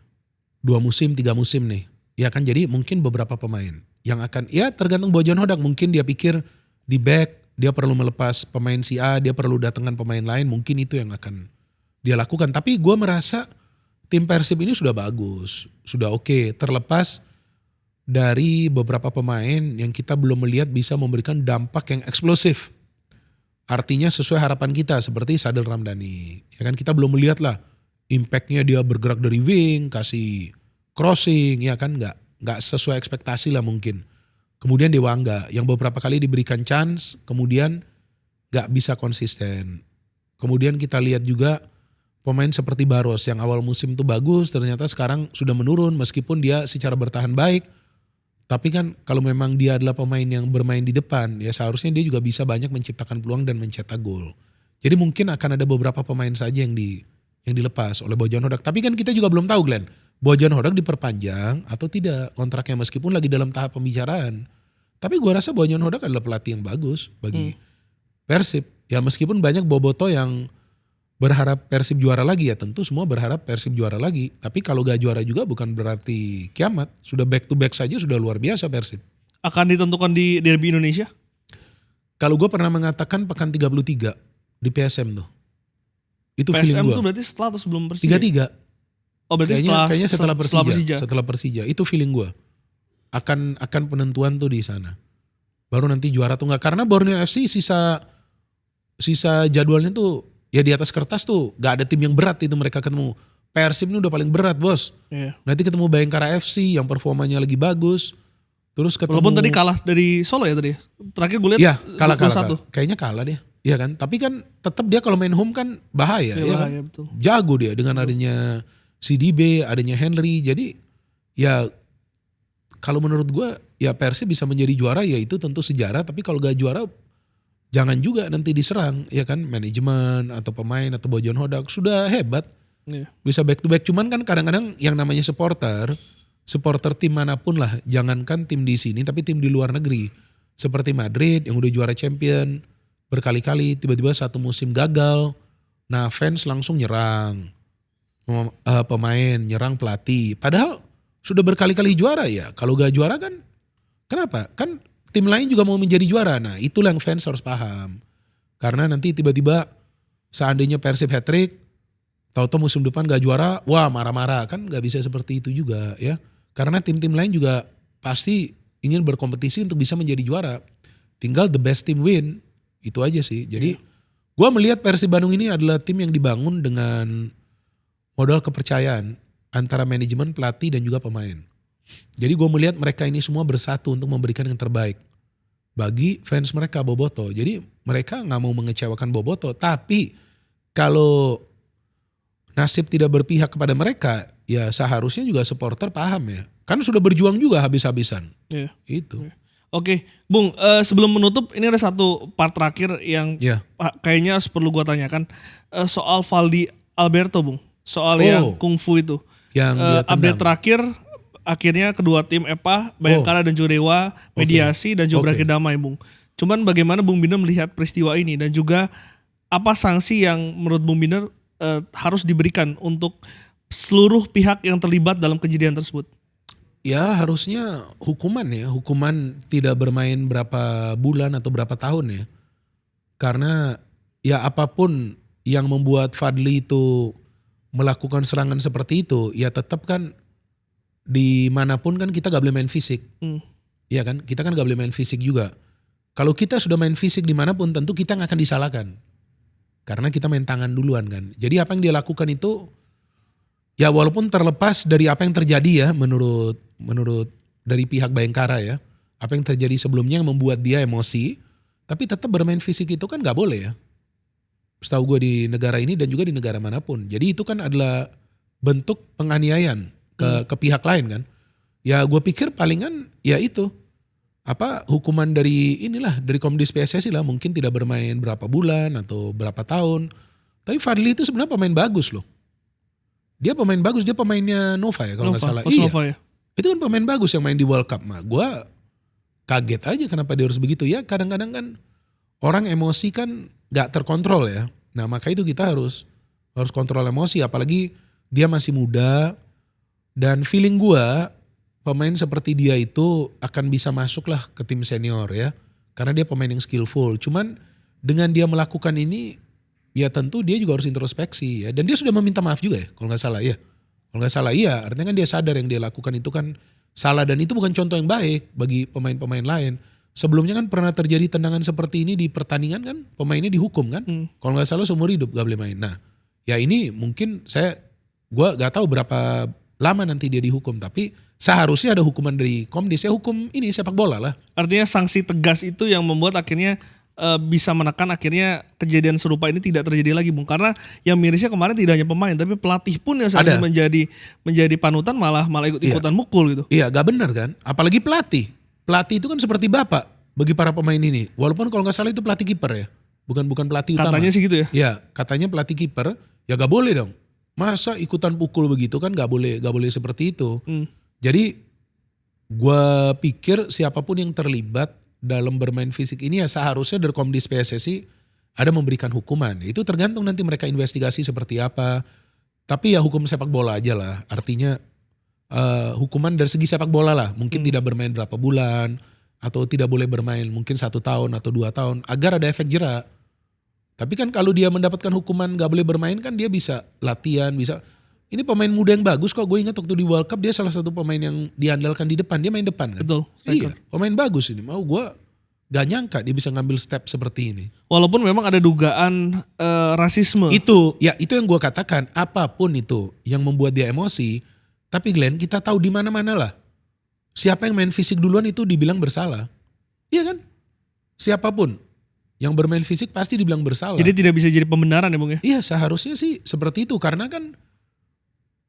2 musim 3 musim nih, ya kan, jadi mungkin beberapa pemain yang akan, ya tergantung Bojan Hodak, mungkin dia pikir di back dia perlu melepas pemain si A, dia perlu datangkan pemain lain, mungkin itu yang akan dia lakukan. Tapi gue merasa tim Persib ini sudah bagus, sudah oke, terlepas dari beberapa pemain yang kita belum melihat bisa memberikan dampak yang eksplosif. Artinya sesuai harapan kita, seperti Sadil Ramdhani. Ya kan, kita belum melihat lah impactnya dia bergerak dari wing, kasih crossing, ya kan, nggak sesuai ekspektasi lah mungkin. Kemudian Dewa Angga yang beberapa kali diberikan chance, kemudian nggak bisa konsisten. Kemudian kita lihat juga pemain seperti Baros yang awal musim itu bagus, ternyata sekarang sudah menurun meskipun dia secara bertahan baik. Tapi kan kalau memang dia adalah pemain yang bermain di depan, ya seharusnya dia juga bisa banyak menciptakan peluang dan mencetak gol. Jadi mungkin akan ada beberapa pemain saja yang dilepas oleh Bojan Hodak. Tapi kan kita juga belum tahu, Glenn, Bojan Hodak diperpanjang atau tidak kontraknya meskipun lagi dalam tahap pembicaraan. Tapi gue rasa Bojan Hodak adalah pelatih yang bagus bagi Persib. Ya meskipun banyak boboto yang berharap Persib juara lagi, ya tentu semua berharap Persib juara lagi. Tapi kalau gak juara juga bukan berarti kiamat. Sudah back to back saja sudah luar biasa Persib. Akan ditentukan di derby Indonesia? Kalau gue pernah mengatakan pekan 33 di PSM tuh. Itu PSM feeling gue. itu berarti setelah atau sebelum Persija? 33. Oh berarti Kayaknya setelah Persija. Setelah Persija. Itu feeling gue. Akan penentuan tuh di sana. Baru nanti juara tuh enggak. Karena Borneo FC sisa jadwalnya tuh ya di atas kertas tuh gak ada tim yang berat itu mereka ketemu. Persib ini udah paling berat, bos. Iya. Nanti ketemu Bayangkara FC yang performanya lagi bagus. Terus ketemu. Walaupun tadi kalah dari Solo ya tadi. Terakhir gue lihat Iya, kalah. 2-1. Kayaknya kalah dia. Iya kan? Tapi kan tetap dia kalau main home kan bahaya. Iya, Ya bahaya, kan? betul. Jago dia dengan adanya CDB, adanya Henry. Jadi ya kalau menurut gue ya Persib bisa menjadi juara ya itu tentu sejarah. Tapi kalau gak juara jangan juga nanti diserang, ya kan, manajemen atau pemain atau Bojan Hodak sudah hebat, bisa back to back. Cuman kan kadang-kadang yang namanya supporter tim manapun lah, jangankan tim di sini tapi tim di luar negeri, seperti Madrid yang udah juara champion berkali-kali, tiba-tiba satu musim gagal, nah fans langsung nyerang pemain, nyerang pelatih. Padahal sudah berkali-kali juara ya, kalau gak juara kan, kenapa? Kan tim lain juga mau menjadi juara. Nah itulah yang fans harus paham. Karena nanti tiba-tiba seandainya Persib hat-trick, tahu-tahu musim depan gak juara, wah marah-marah. Kan gak bisa seperti itu juga ya. Karena tim-tim lain juga pasti ingin berkompetisi untuk bisa menjadi juara. Tinggal the best team win. Itu aja sih. Jadi gue melihat Persib Bandung ini adalah tim yang dibangun dengan modal kepercayaan antara manajemen, pelatih dan juga pemain. Jadi gue melihat mereka ini semua bersatu untuk memberikan yang terbaik bagi fans mereka Boboto. Jadi mereka gak mau mengecewakan Boboto. Tapi kalau nasib tidak berpihak kepada mereka, ya seharusnya juga supporter paham ya. Kan sudah berjuang juga habis-habisan. Iya. Itu. Oke, Bung, sebelum menutup ini ada satu part terakhir yang Ya. kayaknya harus perlu gua tanyakan. Soal Valdi Alberto, Bung. Soal yang kungfu itu. Yang dia Update tendang. terakhir akhirnya kedua tim EPA, Bayangkara dan juga Dewa mediasi dan juga berakhir damai, Bung. Cuman bagaimana Bung Binder melihat peristiwa ini dan juga apa sanksi yang menurut Bung Binder harus diberikan untuk seluruh pihak yang terlibat dalam kejadian tersebut? Ya harusnya hukuman ya, hukuman tidak bermain berapa bulan atau berapa tahun ya. Karena ya apapun yang membuat Fadli itu melakukan serangan seperti itu, ya tetap kan dimanapun kan kita gak boleh main fisik. Iya kan, kita kan gak boleh main fisik juga. Kalau kita sudah main fisik dimanapun tentu kita gak akan disalahkan. Karena kita main tangan duluan kan. Jadi apa yang dia lakukan itu, ya walaupun terlepas dari apa yang terjadi ya menurut dari pihak Bayangkara ya. Apa yang terjadi sebelumnya yang membuat dia emosi. Tapi tetap bermain fisik itu kan gak boleh ya. Setahu gue di negara ini dan juga di negara manapun. Jadi itu kan adalah bentuk penganiayaan ke pihak lain kan. Ya gue pikir palingan ya itu. Hukuman dari dari Komdis PSSI lah. Mungkin tidak bermain berapa bulan atau berapa tahun. Tapi Fadli itu sebenarnya pemain bagus loh. Dia pemain bagus, dia pemainnya Nova ya kalau nggak salah. Iya. Nova ya. Itu kan pemain bagus yang main di World Cup. Gue kaget aja kenapa dia harus begitu. Ya kadang-kadang kan orang emosi kan gak terkontrol ya. Nah maka itu kita harus kontrol emosi. Apalagi dia masih muda. Dan feeling gue pemain seperti dia itu akan bisa masuk lah ke tim senior ya. Karena dia pemain yang skillful. Cuman dengan dia melakukan ini ya tentu dia juga harus introspeksi ya. Dan dia sudah meminta maaf juga ya kalau gak salah ya. Kalau nggak salah iya, artinya kan dia sadar yang dia lakukan itu kan salah dan itu bukan contoh yang baik bagi pemain-pemain lain. Sebelumnya kan pernah terjadi tendangan seperti ini di pertandingan kan, pemainnya dihukum kan. Kalau nggak salah seumur hidup gak boleh main. Nah, ya ini mungkin gue nggak tahu berapa lama nanti dia dihukum, tapi seharusnya ada hukuman dari Komdis ya, hukum ini sepak bola lah. Artinya sanksi tegas itu yang membuat akhirnya bisa menekan akhirnya kejadian serupa ini tidak terjadi lagi, Bung. Karena yang mirisnya kemarin tidak hanya pemain tapi pelatih pun yang seharusnya menjadi panutan malah ikut-ikutan mukul gitu. Iya, gak benar kan? Apalagi pelatih. Pelatih itu kan seperti bapak bagi para pemain ini. Walaupun kalau nggak salah itu pelatih kiper ya. Bukan pelatih utama. Katanya sih gitu ya. Iya, katanya pelatih kiper. Ya gak boleh dong. Masa ikutan pukul begitu kan gak boleh seperti itu. Jadi gue pikir siapapun yang terlibat dalam bermain fisik ini ya seharusnya dari Komdis PSSI ada memberikan hukuman. Itu tergantung nanti mereka investigasi seperti apa. Tapi ya hukum sepak bola aja lah. Artinya hukuman dari segi sepak bola lah. Mungkin tidak bermain berapa bulan. Atau tidak boleh bermain mungkin 1 tahun atau 2 tahun. Agar ada efek jerak. Tapi kan kalau dia mendapatkan hukuman gak boleh bermain kan dia bisa latihan. Ini pemain muda yang bagus kok. Gue ingat waktu di World Cup dia salah satu pemain yang diandalkan di depan. Dia main depan kan. Betul. Iya, pemain bagus ini. Mau gue gak nyangka dia bisa ngambil step seperti ini. Walaupun memang ada dugaan rasisme. Itu yang gue katakan. Apapun itu yang membuat dia emosi. Tapi Glenn, kita tahu di mana-mana lah. Siapa yang main fisik duluan itu dibilang bersalah. Iya kan? Siapapun yang bermain fisik pasti dibilang bersalah. Jadi tidak bisa jadi pembenaran ya, Bung ya? Iya, seharusnya sih seperti itu. Karena kan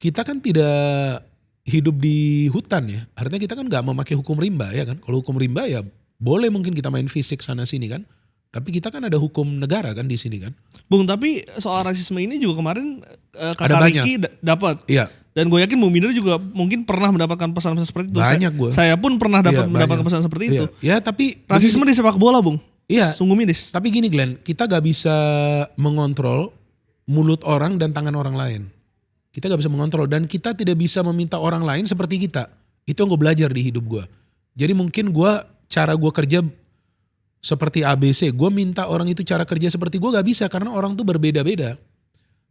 kita kan tidak hidup di hutan ya. Artinya kita kan gak memakai hukum rimba ya kan. Kalau hukum rimba ya boleh mungkin kita main fisik sana sini kan. Tapi kita kan ada hukum negara kan di sini kan. Bung, tapi soal rasisme ini juga kemarin Ada Kakak Riki dapat. Iya. Dan gue yakin Bung Binder juga mungkin pernah mendapatkan pesan-pesan seperti itu. Banyak gue. Saya pun pernah mendapatkan pesan seperti itu. Ya tapi Rasisme di sepak bola, Bung. Iya. Sungguh miris. Tapi gini Glenn, kita gak bisa mengontrol mulut orang dan tangan orang lain. Kita gak bisa mengontrol dan kita tidak bisa meminta orang lain seperti kita. Itu yang gue belajar di hidup gue. Jadi mungkin cara gue kerja seperti ABC. Gue minta orang itu cara kerja seperti gue gak bisa karena orang tuh berbeda-beda.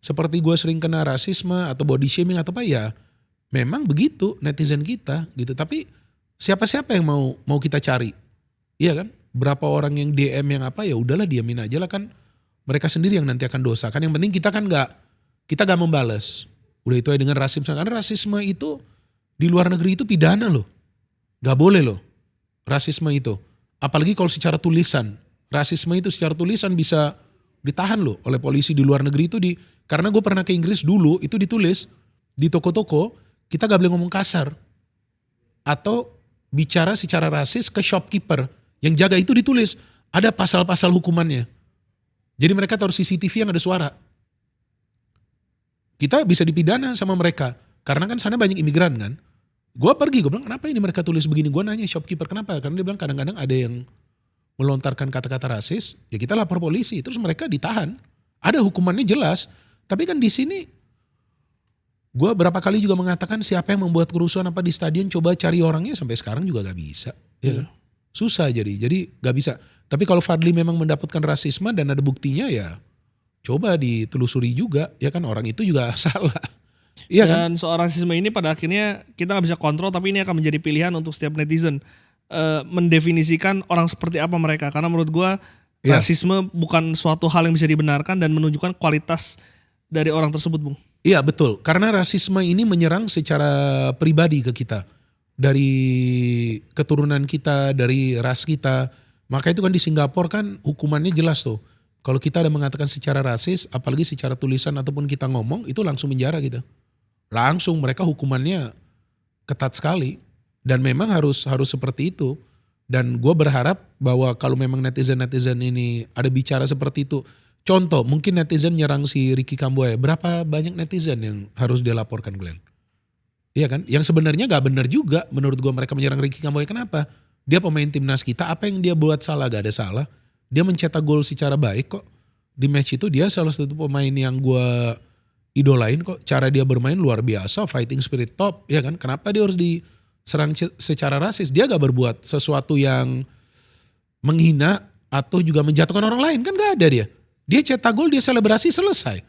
Seperti gue sering kena rasisme atau body shaming atau apa ya. Memang begitu netizen kita gitu. Tapi siapa-siapa yang mau kita cari. Iya kan? Berapa orang yang DM yang apa ya udahlah diamin aja lah kan. Mereka sendiri yang nanti akan dosa. Kan yang penting kita kan kita gak membalas. Udah itu dengan rasisme. Karena rasisme itu di luar negeri itu pidana loh. Gak boleh loh. Rasisme itu. Apalagi kalau secara tulisan. Rasisme itu secara tulisan bisa ditahan loh oleh polisi di luar negeri itu. Karena gue pernah ke Inggris dulu itu ditulis di toko-toko kita gak boleh ngomong kasar. Atau bicara secara rasis ke shopkeeper. Yang jaga itu ditulis, ada pasal-pasal hukumannya. Jadi mereka taruh CCTV yang ada suara. Kita bisa dipidana sama mereka. Karena kan sana banyak imigran kan. Gue bilang kenapa ini mereka tulis begini. Gue nanya shopkeeper kenapa. Karena dia bilang kadang-kadang ada yang melontarkan kata-kata rasis. Ya kita lapor polisi. Terus mereka ditahan. Ada hukumannya jelas. Tapi kan di sini gue berapa kali juga mengatakan siapa yang membuat kerusuhan apa di stadion. Coba cari orangnya sampai sekarang juga gak bisa. Ya kan? Susah jadi gak bisa. Tapi kalau Fadli memang mendapatkan rasisme dan ada buktinya ya coba ditelusuri juga, ya kan orang itu juga salah. Iya kan? Dan soal rasisme ini pada akhirnya kita nggak bisa kontrol, tapi ini akan menjadi pilihan untuk setiap netizen mendefinisikan orang seperti apa mereka. Karena menurut gua Iya. rasisme bukan suatu hal yang bisa dibenarkan dan menunjukkan kualitas dari orang tersebut, Bung. Iya betul, karena rasisme ini menyerang secara pribadi ke kita. Dari keturunan kita, dari ras kita. Maka itu kan di Singapura kan hukumannya jelas tuh. Kalau kita ada mengatakan secara rasis, apalagi secara tulisan ataupun kita ngomong, itu langsung penjara gitu. Langsung mereka hukumannya ketat sekali. Dan memang harus seperti itu. Dan gue berharap bahwa kalau memang netizen-netizen ini ada bicara seperti itu. Contoh, mungkin netizen nyerang si Ricky Kambuaya. Berapa banyak netizen yang harus dia laporkan, Glenn? Iya kan? Yang sebenarnya gak benar juga menurut gue mereka menyerang Ricky Kambuaya. Kenapa? Dia pemain timnas kita, apa yang dia buat salah? Gak ada salah. Dia mencetak gol secara baik kok. Di match itu dia salah satu pemain yang gue idolain kok. Cara dia bermain luar biasa, fighting spirit top. Ya kan? Kenapa dia harus diserang secara rasis? Dia gak berbuat sesuatu yang menghina atau juga menjatuhkan orang lain. Kan gak ada dia. Dia cetak gol, dia selebrasi, selesai.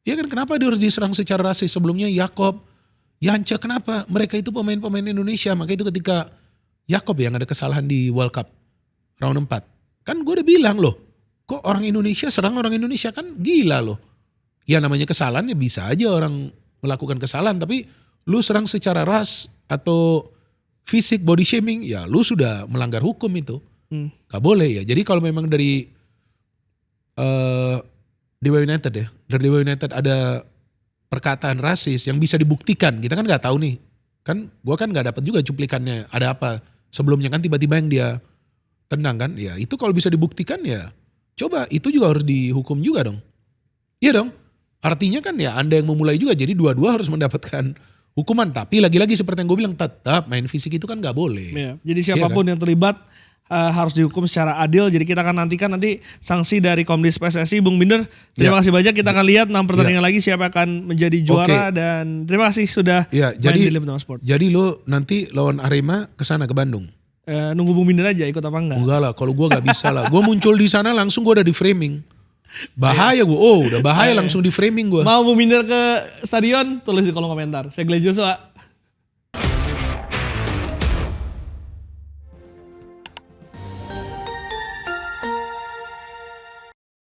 Ya kan? Kenapa dia harus diserang secara rasis? Sebelumnya Yakob, Yance, kenapa? Mereka itu pemain-pemain Indonesia. Maka itu ketika Yakob yang ada kesalahan di World Cup round 4. Kan gue udah bilang loh, kok orang Indonesia serang orang Indonesia, kan gila loh. Ya namanya kesalahan ya bisa aja orang melakukan kesalahan, tapi lu serang secara ras atau fisik body shaming, ya lu sudah melanggar hukum itu. Gak boleh ya. Jadi kalau memang dari Dewa United ya, dari Dewa United ada perkataan rasis yang bisa dibuktikan, kita kan gak tahu nih. Kan gue kan gak dapat juga cuplikannya ada apa. Sebelumnya kan tiba-tiba yang dia tendang kan, ya itu kalau bisa dibuktikan ya coba itu juga harus dihukum juga dong. Iya dong, artinya kan ya Anda yang memulai juga, jadi dua-dua harus mendapatkan hukuman. Tapi lagi-lagi seperti yang gue bilang, tetap main fisik itu kan gak boleh. Ya, jadi siapapun yang terlibat harus dihukum secara adil. Jadi kita akan nantikan nanti sanksi dari Komdis PSSI. Bung Binder, terima kasih banyak. Kita akan lihat 6 pertandingan lagi siapa akan menjadi juara. Dan terima kasih sudah main di Lip Sport. Jadi lo nanti lawan Arema kesana ke Bandung? Nunggu Bung Binder aja ikut apa enggak? Enggak lah, kalau gue gak bisa lah. Gue muncul di sana langsung gue udah di framing. Bahaya gue, udah bahaya langsung di framing gue. Mau Bung Binder ke stadion? Tulis di kolom komentar. Saya Glenn Joshua.